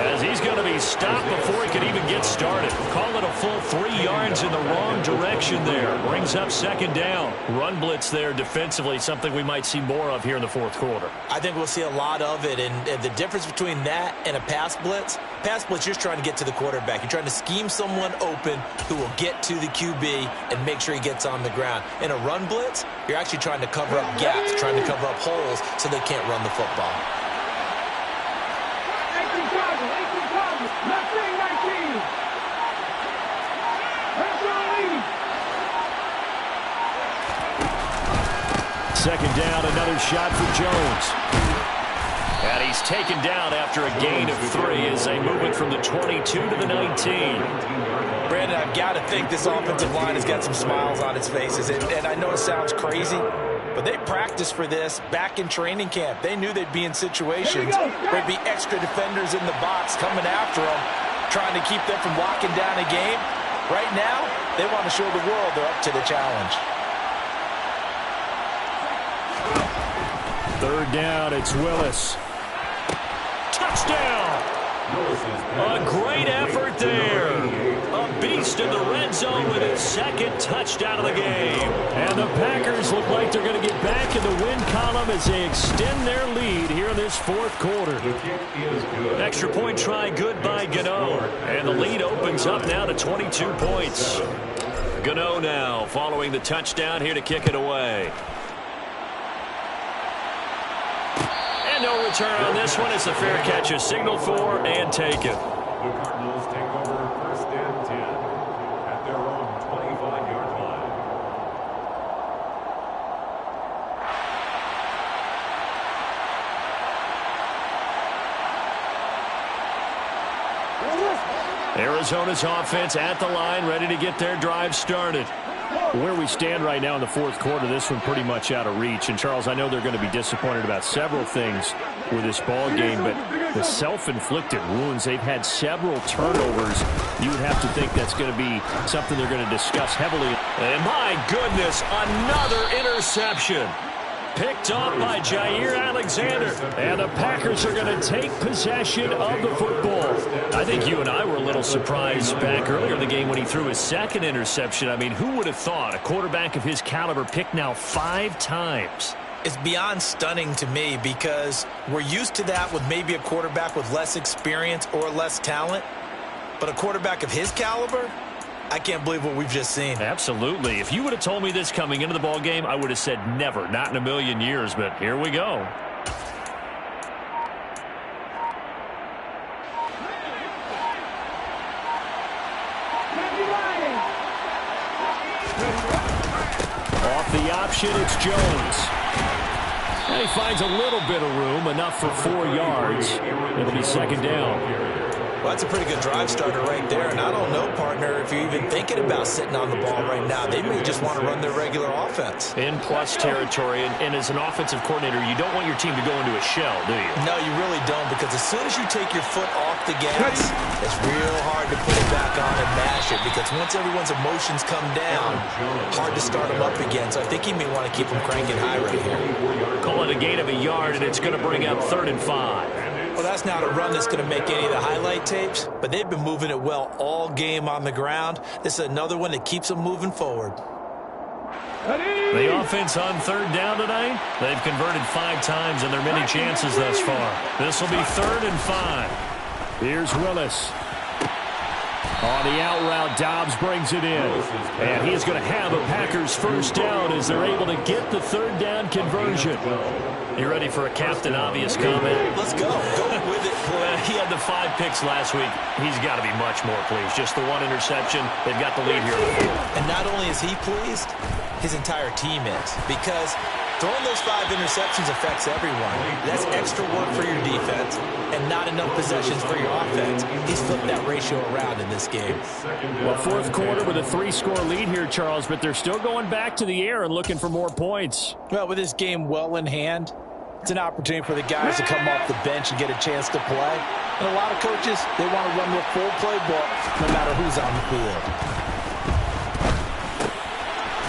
as he's going to be stopped before he can even get started. Call it a full 3 yards in the wrong direction there. Brings up 2nd down. Run blitz there defensively, something we might see more of here in the 4th quarter. I think we'll see a lot of it. And the difference between that and a pass blitz, you're just trying to get to the quarterback. You're trying to scheme someone open who will get to the QB and make sure he gets on the ground. In a run blitz, you're actually trying to cover up gaps, trying to cover up holes so they can't run the football. 2nd down, another shot for Jones. And he's taken down after a gain of 3 as they move it from the 22 to the 19. Brandon, I've got to think this offensive line has got some smiles on its faces. And I know it sounds crazy, But they practiced for this back in training camp. They knew they'd be in situations where there'd be extra defenders in the box coming after them, trying to keep them from locking down a game. Right now, they want to show the world they're up to the challenge. Third down, it's Willis. Touchdown! A great effort there. A beast in the red zone with his second touchdown of the game. And the Packers look like they're going to get back in the win column as they extend their lead here in this fourth quarter. Extra point try good by Gano. And the lead opens up now to 22 points. Gano now following the touchdown here to kick it away. And no return on this one. It's a fair catch, a signal for, and take it. The Cardinals take over 1st and 10 at their own 25-yard line. Arizona's offense at the line, ready to get their drive started. Where we stand right now in the fourth quarter, this one pretty much out of reach. And, Charles, I know they're going to be disappointed about several things with this ball game, but the self-inflicted wounds, they've had several turnovers. You would have to think that's going to be something they're going to discuss heavily. And, my goodness, another interception. Picked off by Jair Alexander. And the Packers are going to take possession of the football. I think you and I were a little surprised back earlier in the game when he threw his second interception. I mean, who would have thought a quarterback of his caliber picked now 5 times? It's beyond stunning to me because we're used to that with maybe a quarterback with less experience or less talent. But a quarterback of his caliber, I can't believe what we've just seen. Absolutely. If you would have told me this coming into the ball game, I would have said never, not in a million years, but here we go. Off the option, it's Jones. And he finds a little bit of room, enough for 4 yards. It'll be second down. Well, that's a pretty good drive starter right there. And I don't know, partner, if you're even thinking about sitting on the ball right now. They may just want to run their regular offense. In plus territory. And as an offensive coordinator, you don't want your team to go into a shell, do you? No, you really don't, because as soon as you take your foot off the gas, it's real hard to put it back on and mash it, because once everyone's emotions come down, hard to start them up again. So I think he may want to keep them cranking high right here. Call it a gain of a yard, and it's going to bring up 3rd and 5. Well, that's not a run that's going to make any of the highlight tapes, but they've been moving it well all game on the ground. This is another one that keeps them moving forward. The offense on 3rd down tonight, they've converted 5 times in their many chances thus far. This will be 3rd and 5. Here's Willis. On the out route, Dobbs brings it in. And he's going to have a Packers first down as they're able to get the 3rd down conversion. You ready for a Captain Obvious comment? Let's go. Go with it. Well, he had the 5 picks last week. He's got to be much more pleased. Just the 1 interception. They've got the lead here. And not only is he pleased, his entire team is. Because throwing those 5 interceptions affects everyone. That's extra work for your defense and not enough possessions for your offense. He's flipped that ratio around in this game. Well, fourth quarter with a 3-score lead here, Charles, but they're still going back to the air and looking for more points. Well, with this game well in hand, it's an opportunity for the guys to come off the bench and get a chance to play. And a lot of coaches, they want to run the full playbook no matter who's on the field.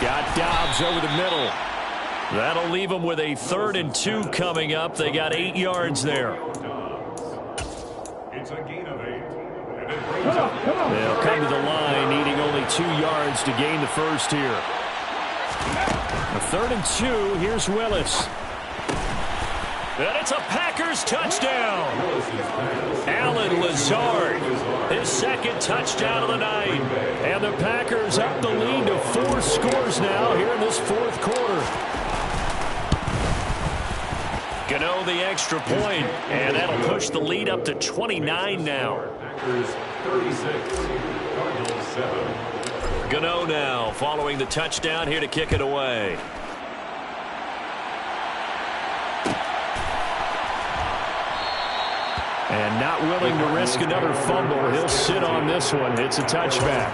Got Dobbs over the middle. That'll leave them with a 3rd and 2 coming up. They got 8 yards there. It's a gain of 8. And it brings up They'll come to the line, needing only 2 yards to gain the first here. A 3rd and 2. Here's Willis. And it's a Packers touchdown. Allen Lazard, his 2nd touchdown of the night. And the Packers up the lead to 4 scores now here in this fourth quarter. Gano the extra point, and that'll push the lead up to 29 now. Packers 36, Cardinals 7. Gano now following the touchdown here to kick it away. And not willing to risk another fumble. He'll sit on this one. It's a touchback.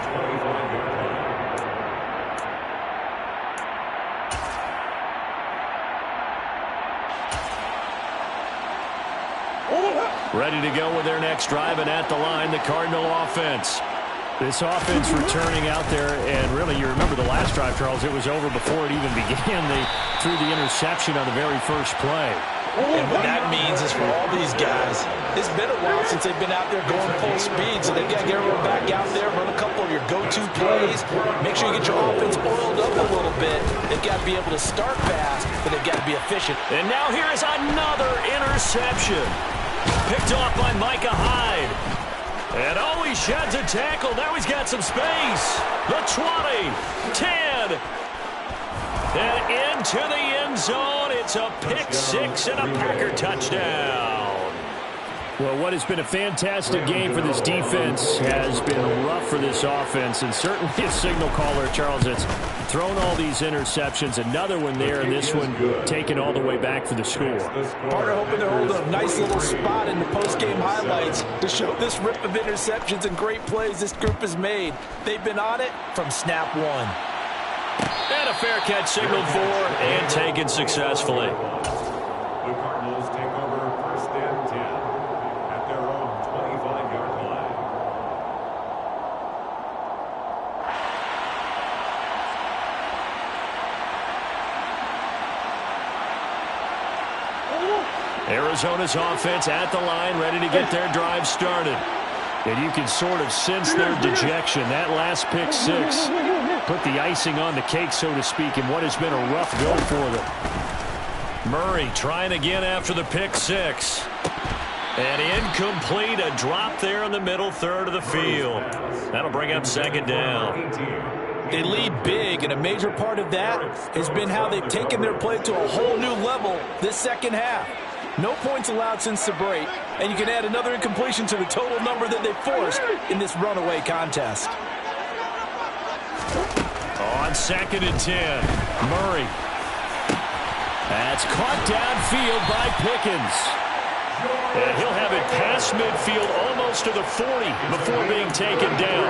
Ready to go with their next drive, and at the line, the Cardinal offense. This offense returning out there, and really, you remember the last drive, Charles, it was over before it even began. They threw the interception on the very first play. And what that means is for all these guys, it's been a while since they've been out there going full speed, so they've got to get everyone back out there, run a couple of your go-to plays, make sure you get your offense oiled up a little bit. They've got to be able to start fast, but they've got to be efficient. And now here is another interception. Picked off by Micah Hyde. And oh, he sheds a tackle. Now he's got some space. The 20, 10, and into the end zone. It's a pick six and a Packer touchdown. Well, what has been a fantastic game for this defense has been rough for this offense, and certainly a signal caller, Charles, that's thrown all these interceptions. Another one there, and this one taken all the way back for the score. Partner hoping to hold a nice little spot in the post-game highlights to show this rip of interceptions and great plays this group has made. They've been on it from snap one. And a fair catch signaled for and taken successfully. The Cardinals take over first and 10 at their own 25-yard line. Arizona's offense at the line, ready to get their drive started. And you can sort of sense their dejection. That last pick six put the icing on the cake, so to speak, in what has been a rough go for them. Murray trying again after the pick six. And incomplete, a drop there in the middle third of the field. That'll bring up second down. They lead big, and a major part of that has been how they've taken their play to a whole new level this second half. No points allowed since the break, and you can add another incompletion to the total number that they forced in this runaway contest. On second and 10, Murray. That's caught downfield by Pickens. And he'll have it past midfield almost to the 40 before being taken down.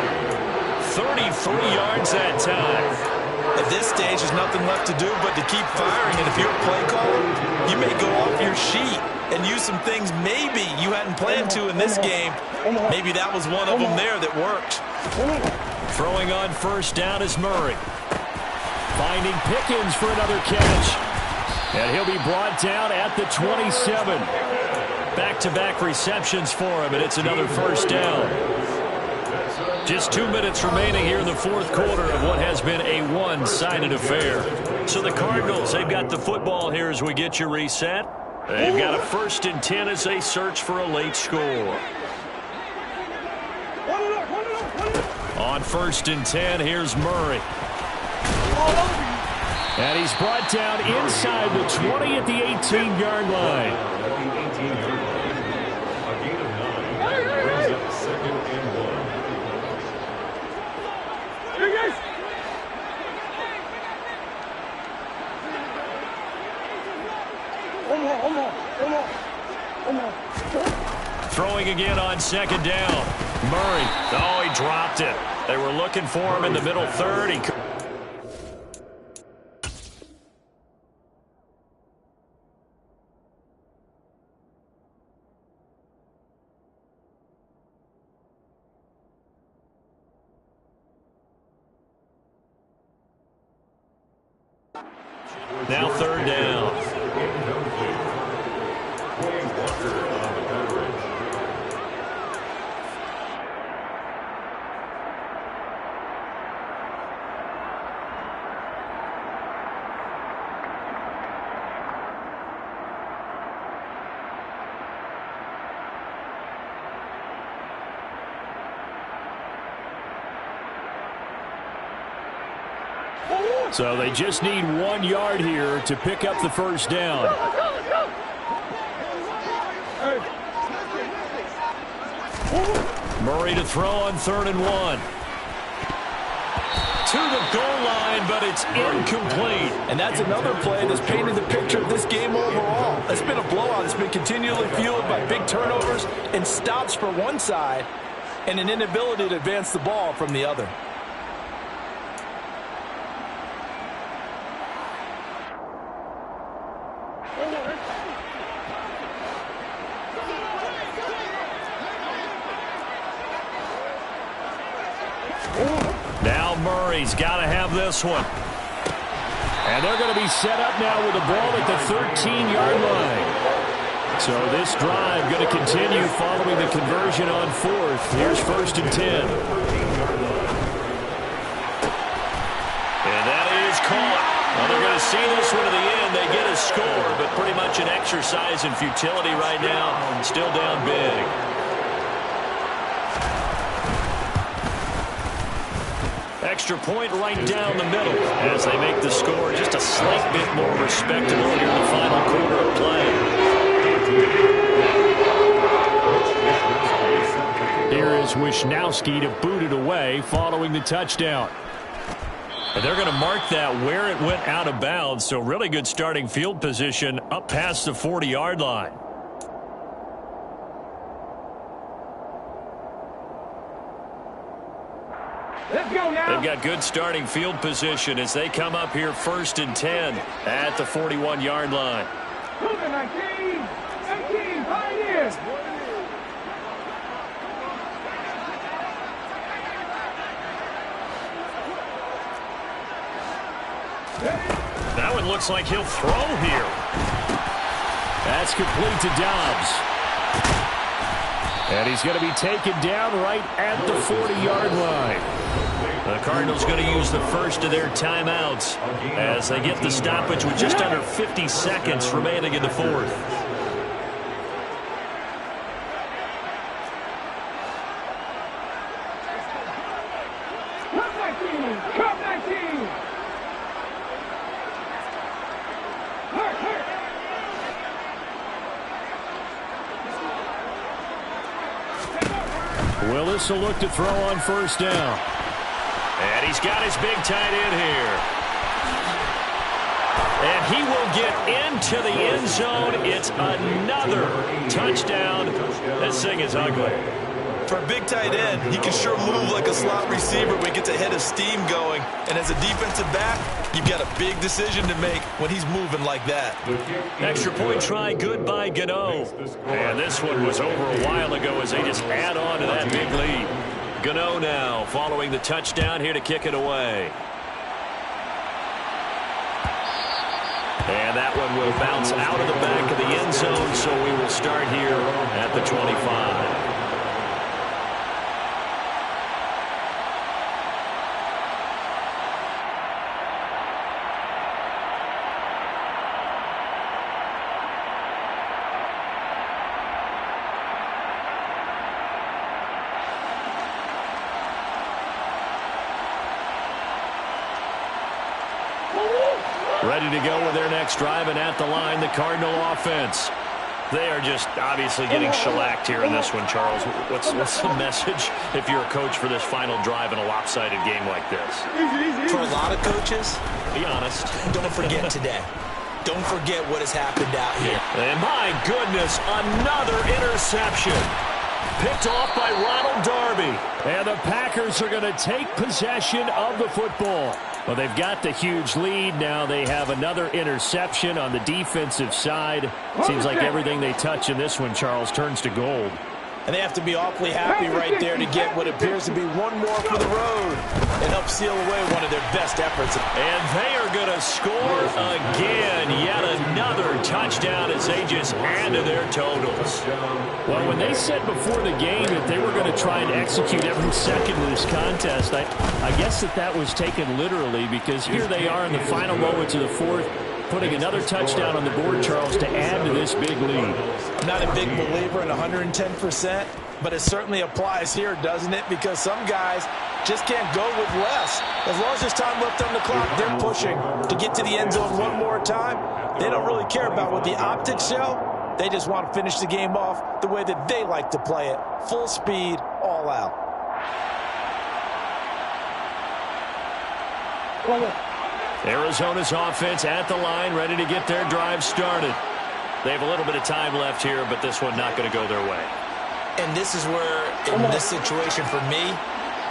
33 yards that time. At this stage, there's nothing left to do but to keep firing. And if you're a play caller, you may go off your sheet and use some things maybe you hadn't planned to in this game. Maybe that was one of them there that worked. Throwing on first down is Murray. Finding Pickens for another catch. And he'll be brought down at the 27. Back-to-back receptions for him, and it's another first down. Just 2 minutes remaining here in the fourth quarter of what has been a one-sided affair. So the Cardinals, they've got the football here as we get you reset. They've got a first and 10 as they search for a late score. On first and 10, here's Murray. And he's brought down inside the 20 at the 18-yard line. A gain of 9 brings up second and 1. Throwing again on second down. Murray. Oh, he dropped it. They were looking for him in the middle third. He could. Now third down. So they just need 1 yard here to pick up the first down. Murray to throw on third and 1. To the goal line, but it's incomplete. And that's another play that's painted the picture of this game overall. It's been a blowout. It's been continually fueled by big turnovers and stops for one side and an inability to advance the ball from the other. Now Murray's got to have this one. And they're going to be set up now with the ball at the 13-yard line. So this drive going to continue following the conversion on 4th. Here's 1st and 10. And that is caught. Well, they're going to see this one to the end. They get a score, but pretty much an exercise in futility right now. Still down big. Extra point right down the middle as they make the score just a slight bit more respectable here in the final quarter of play. Here is Wisnowski to boot it away following the touchdown. And they're going to mark that where it went out of bounds, so really good starting field position up past the 40-yard line. They've got good starting field position as they come up here 1st and 10 at the 41-yard line. 19, Pioneers. That one looks like he'll throw here. That's complete to Dobbs. And he's going to be taken down right at the 40-yard line. The Cardinals going to use the first of their timeouts as they get the stoppage with just under 50 seconds remaining in the 4th. Come back, team! Willis will look to throw on 1st down. And he's got his big tight end here. And he will get into the end zone. It's another touchdown. This thing is ugly. For a big tight end, he can sure move like a slot receiver when he gets a head of steam going. And as a defensive back, you've got a big decision to make when he's moving like that. Extra point try, good by Gano. And this one was over a while ago as they just add on to that big lead. Gano now following the touchdown here to kick it away. And that one will bounce out of the back of the end zone, so we will start here at the 25. Ready to go with their next drive, and at the line, the Cardinal offense. They are just obviously getting shellacked here in this one, Charles. What's the message if you're a coach for this final drive in a lopsided game like this? For a lot of coaches, be honest, don't forget today. Don't forget what has happened out here. And my goodness, another interception. Picked off by Ronald Darby. And the Packers are going to take possession of the football. Well, they've got the huge lead. Now they have another interception on the defensive side. Seems like everything they touch in this one, Charles, turns to gold. And they have to be awfully happy right there to get what appears to be one more for the road and help seal away one of their best efforts. And they are going to score again. Yet another touchdown as they just add to their totals. Well, when they said before the game that they were going to try and execute every second of this contest, I guess that was taken literally, because here they are in the final moments of the 4th, putting another touchdown on the board, Charles, to add to this big lead. I'm not a big believer in 110%, but it certainly applies here, doesn't it? Because some guys just can't go with less. As long as there's time left on the clock, they're pushing to get to the end zone one more time. They don't really care about what the optics show. They just want to finish the game off the way that they like to play it. Full speed, all out. Arizona's offense at the line, ready to get their drive started. They have a little bit of time left here, but this one not going to go their way. And this is where, in this situation for me,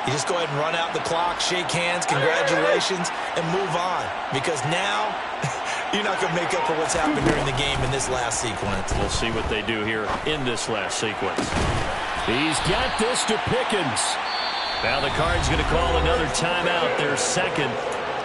you just go ahead and run out the clock, shake hands, congratulations, and move on. Because now, you're not going to make up for what's happened during the game in this last sequence. We'll see what they do here in this last sequence. He's got this to Pickens. Now the Cards going to call another timeout, their second,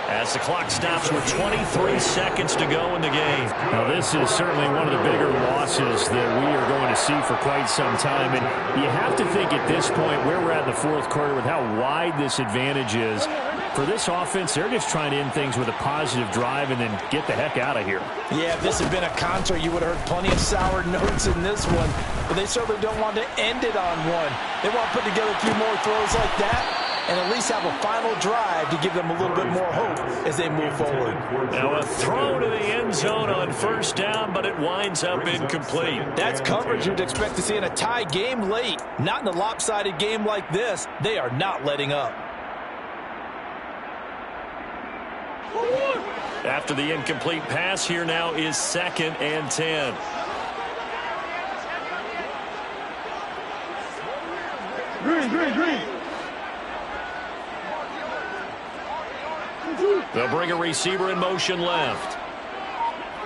as the clock stops with 23 seconds to go in the game. Now this is certainly one of the bigger losses that we are going to see for quite some time. And you have to think at this point where we're at in the fourth quarter with how wide this advantage is. For this offense, they're just trying to end things with a positive drive and then get the heck out of here. Yeah, if this had been a concert, you would have heard plenty of sour notes in this one. But they certainly don't want to end it on one. They want to put together a few more throws like that and at least have a final drive to give them a little bit more hope as they move forward. Now a throw to the end zone on first down, but it winds up incomplete. That's coverage you'd expect to see in a tie game late. Not in a lopsided game like this. They are not letting up. After the incomplete pass, here now is 2nd and 10. Green. They'll bring a receiver in motion left.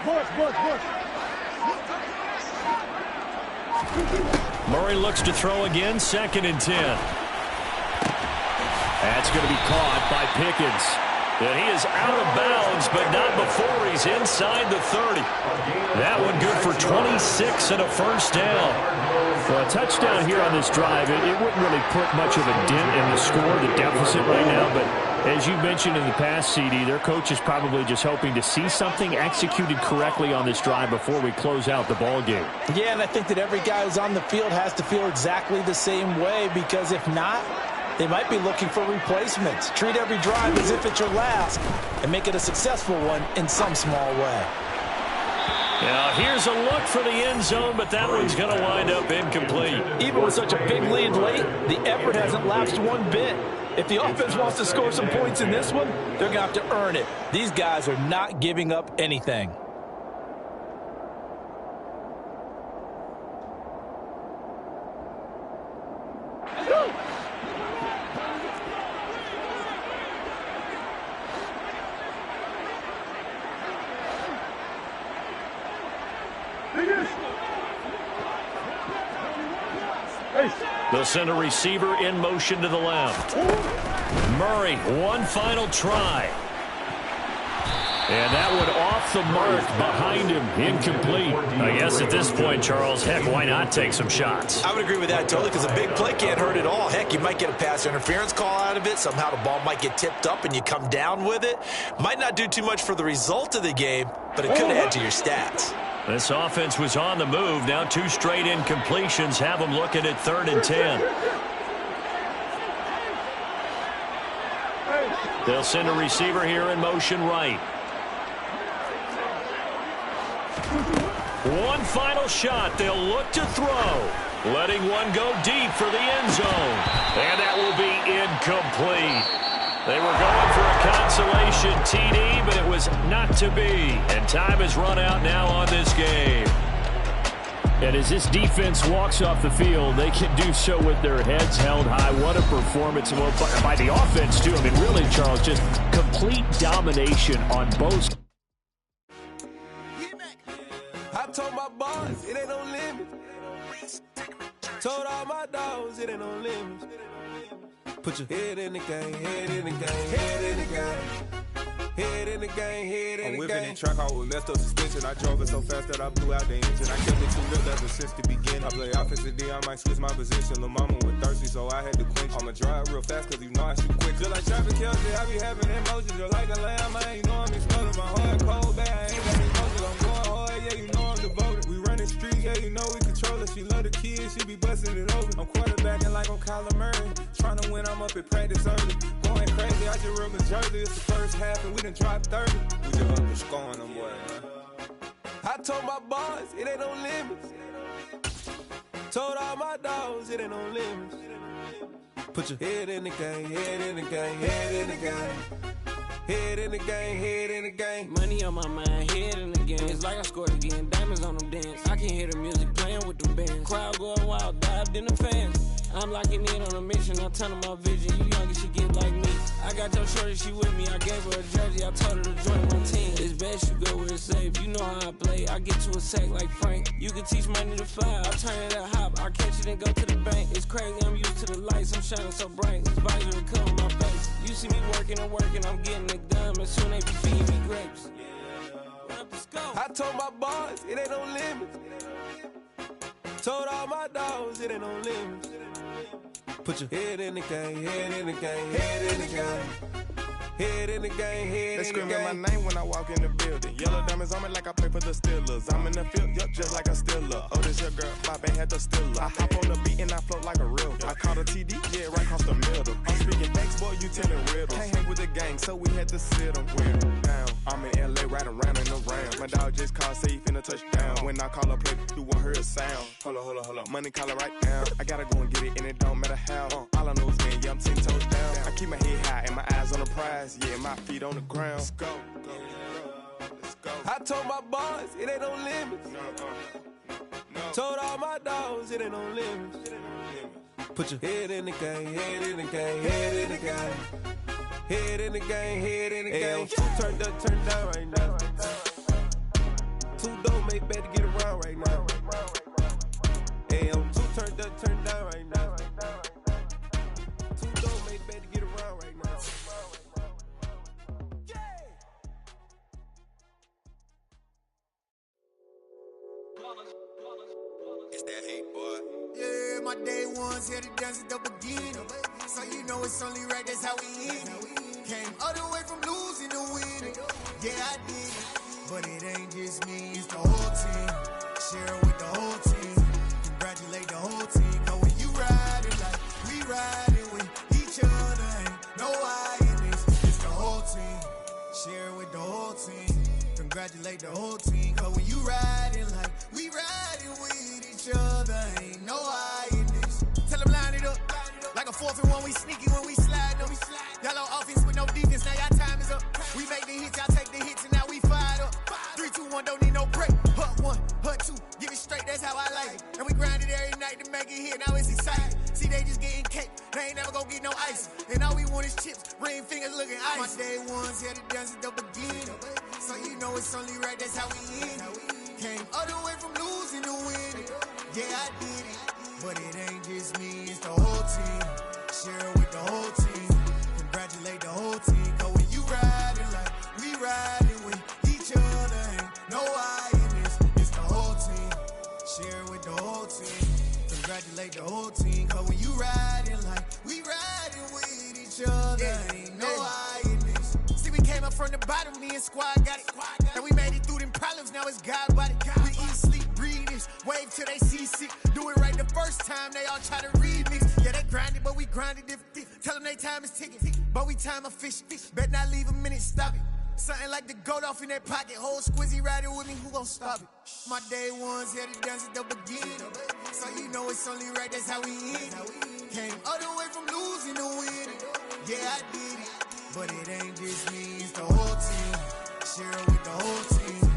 Bush. Murray looks to throw again, 2nd and 10. That's going to be caught by Pickens. And he is out of bounds, but not before he's inside the 30. That one good for 26 and a first down. Well, a touchdown here on this drive, it wouldn't really put much of a dent in the score, the deficit right now. But as you mentioned in the past, CD, their coach is probably just hoping to see something executed correctly on this drive before we close out the ball game. Yeah, and I think that every guy who's on the field has to feel exactly the same way, because if not, they might be looking for replacements. Treat every drive as if it's your last and make it a successful one in some small way. Now here's a look for the end zone, but that one's going to wind up incomplete. Even with such a big lead late, the effort hasn't lapsed one bit. If the offense wants to score some points in this one, they're going to have to earn it. These guys are not giving up anything. They'll send a receiver in motion to the left. Murray, one final try. And that one off the mark behind him, incomplete. I guess at this point, Charles, heck, why not take some shots? I would agree with that totally, because a big play can't hurt at all. Heck, you might get a pass interference call out of it. Somehow the ball might get tipped up and you come down with it. Might not do too much for the result of the game, but it could add to your stats. This offense was on the move. Now 2 straight incompletions have them looking at 3rd and 10. They'll send a receiver here in motion right. One final shot. They'll look to throw. Letting one go deep for the end zone. And that will be incomplete. They were going for a consolation TD, but it was not to be. And time has run out now on this game. And as this defense walks off the field, they can do so with their heads held high. What a performance by the offense, too. I mean, really, Charles, just complete domination on both. I told my boss, it ain't no limit. Told all my dogs, it ain't no limit. Put your head in the game, head in the game, head in the game. Head in the game, head in the game. I'm whipping and track out with messed up suspension. I drove it so fast that I blew out the engine. I kept it too little ever since the beginning. I play offensive D, I might switch my position. Lil' mama was thirsty, so I had to quench. I'ma drive real fast, cause you know I shoot quick. Just like traffic Kelsey, I be having emotions. Just like a lamb, I ain't know I'm exploding. My heart cold, bad, I ain't got emotions. I'm going hard, yeah, you know I'm devoted. We running streets, yeah, you know we control it. She love the kids, she be busting it over. I'm quarterbacking like I'm Kyler Murray. Trying to win, I'm up at practice early. Going crazy, I just rub a jersey. It's the first half and we done dropped 30. We just underscoring them, boy, man. I told my boys, it ain't no limits. Told all my dogs, it ain't no limits. Put your head in the game, head in the game, head in the game. Head in the game, head in the game. Money on my mind, head in the game. It's like I scored again, diamonds on them dance. I can hear the music playing with the bands. Crowd going wild, dived in the fans. I'm locking in on a mission, I turn on my vision. You young and she get like me. I got your shorty, she with me. I gave her a jersey, I told her to join my team. It's best you go where it's safe. You know how I play. I get to a sack like Frank. You can teach money to fly. I turn it at hop. I catch it and go to the bank. It's crazy, I'm used to the lights. I'm shining so bright. This visor will cover my face. You see me working and working. I'm getting it done. And soon they be feeding me grapes. I told my boss, it ain't no limits. Told all my dogs, it ain't no limits. Put your head in the game, head in the game, head in the game. Head in the game, head in the game. They screaming my name when I walk in the building. Yellow diamonds on me like I play for the Steelers. I'm in the field, yup, just like a Steeler. Oh, this your girl, my band had the Steeler. I hop on the beat and I float like a real. I caught a TD, yeah, right across the middle. I'm speaking thanks, boy, you telling riddles. Can't hang with the gang, so we had to sit them down. I'm in LA, riding around in the round. My dog just called, say he finna touch down. When I call a play, you won't hear a sound. Hold up, money calling right now. I gotta go and get it, and it don't matter how. All I know is, man, yeah, I'm 10 toes down. I keep my head high and my eyes on the prize. Yeah, my feet on the ground. Let's go. Let's go. I told my boss, it ain't no limits. No. Told all my dogs, it ain't no limits. Put your head in the game, head in the game, head in the game. Head in the game, head in the game. Turned up, turned down right now. Two dope make better get around right now. Hey, I'm two turned up, turned down right now. Two dope make better get around right now. It's that hate, boy. Yeah, my day ones here to dance at the beginning. So you know it's only right, that's how we end it. Came all the way from losing to winning. Yeah, I did it. But it ain't just me, it's the whole team. Share it with the whole team. Congratulate the whole team. Cause when you riding like we riding with each other, ain't no I in this. It's the whole team. Share it with the whole team. Congratulate the whole team. Cause when you riding like we riding with each other, ain't no I in this. Tell them line it up. Like a 4th and 1, we sneaky when we slide them. Yellow offense with no defense, now y'all time is up. We make the hits, y'all take the hits, and now we fired up. 3, 2, 1, don't need no break. Hut 1, hut 2, give it straight, that's how I like it. And we grind it every night to make it hit, now it's exciting. See, they just getting cake, they ain't never gonna get no ice. And all we want is chips, ring fingers looking ice. My day ones here to dance at the beginning. So you know it's only right, that's how we end it. Came all the way from losing to winning. Yeah, I did it. But it ain't just me, it's the whole team. Share it with the whole team. Congratulate the whole team. Cause when you riding like we riding with each other, ain't no I in this. It's the whole team. Share it with the whole team. Congratulate the whole team. Cause when you riding like we riding with each other, ain't no I in this. See, we came up from the bottom, me and squad got it. And we made it through them problems, now it's God body. We eat, sleep, breathe this, wave till they see sick. Do it right the first time, they all try to remix. Yeah, they grinded, but we grinded different. Tell them they time is ticking, but we time a fish. Bet not leave a minute, stop it. Something like the goat off in their pocket. Whole squizzy riding with me, who gon' stop it? My day ones here to dance at the beginning. So you know it's only right, that's how we end it. Came all the way from losing to winning. Yeah, I did it. But it ain't just me, it's the whole team. Share it with the whole team.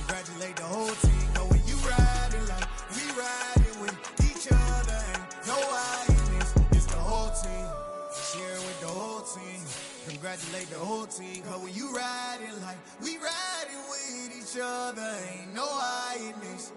Congratulate the whole team. Cause when you riding like we riding with each other, ain't no I in this. It's the whole team. Share it with the whole team. Congratulate the whole team. Cause when you riding like we riding with each other, ain't no I in this.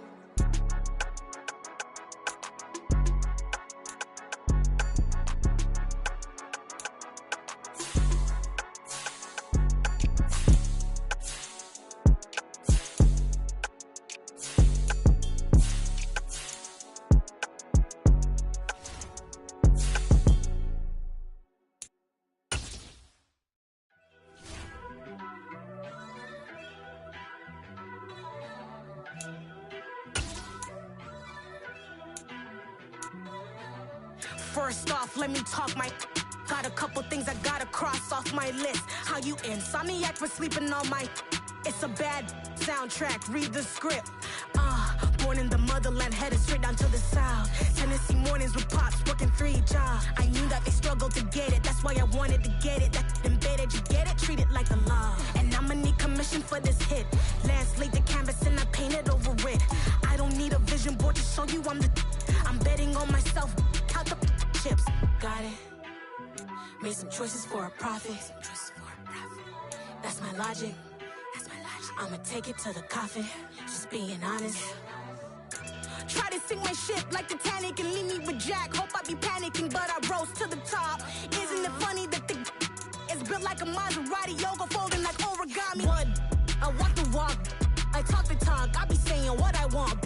First off, let me talk my got a couple things I gotta cross off my list. How you insomniac for sleeping on my it's a bad soundtrack, read the script. Born in the motherland, headed straight down to the south. Tennessee mornings with pops, working 3 jobs. I knew that they struggled to get it, that's why I wanted to get it. That embedded, you get it, treat it like the law. And I'ma need commission for this hit. Last laid the canvas and I painted over it. I don't need a vision board to show you I'm betting on myself. Count the Made some choices for a profit. That's my logic. I'ma take it to the coffin. Just being honest. Try to sink my ship like Titanic and leave me with Jack. Hope I be panicking, but I rose to the top. Isn't it funny that the is built like a Maserati, yoga folding like origami? What? I walk the walk, I talk the talk. I be saying what I want.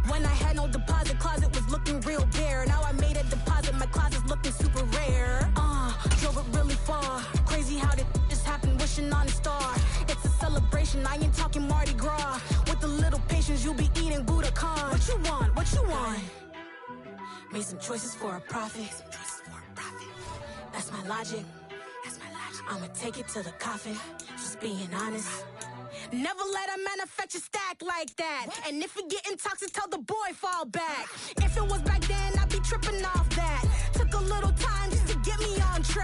When I had no deposit, closet was looking real bare. Now I made a deposit, my closet's looking super rare. Drove it really far. Crazy how that just happened, wishing on a star. It's a celebration, I ain't talking Mardi Gras. With a little patience, you'll be eating Budokan. What you want? What you want? Made some choices for a profit. That's my logic. I'ma take it to the coffin. Just being honest. Never let a manufacture stack like that. And if it getting toxic, tell the boy fall back. If it was back then, I'd be tripping off that. Took a little time just to get me on track.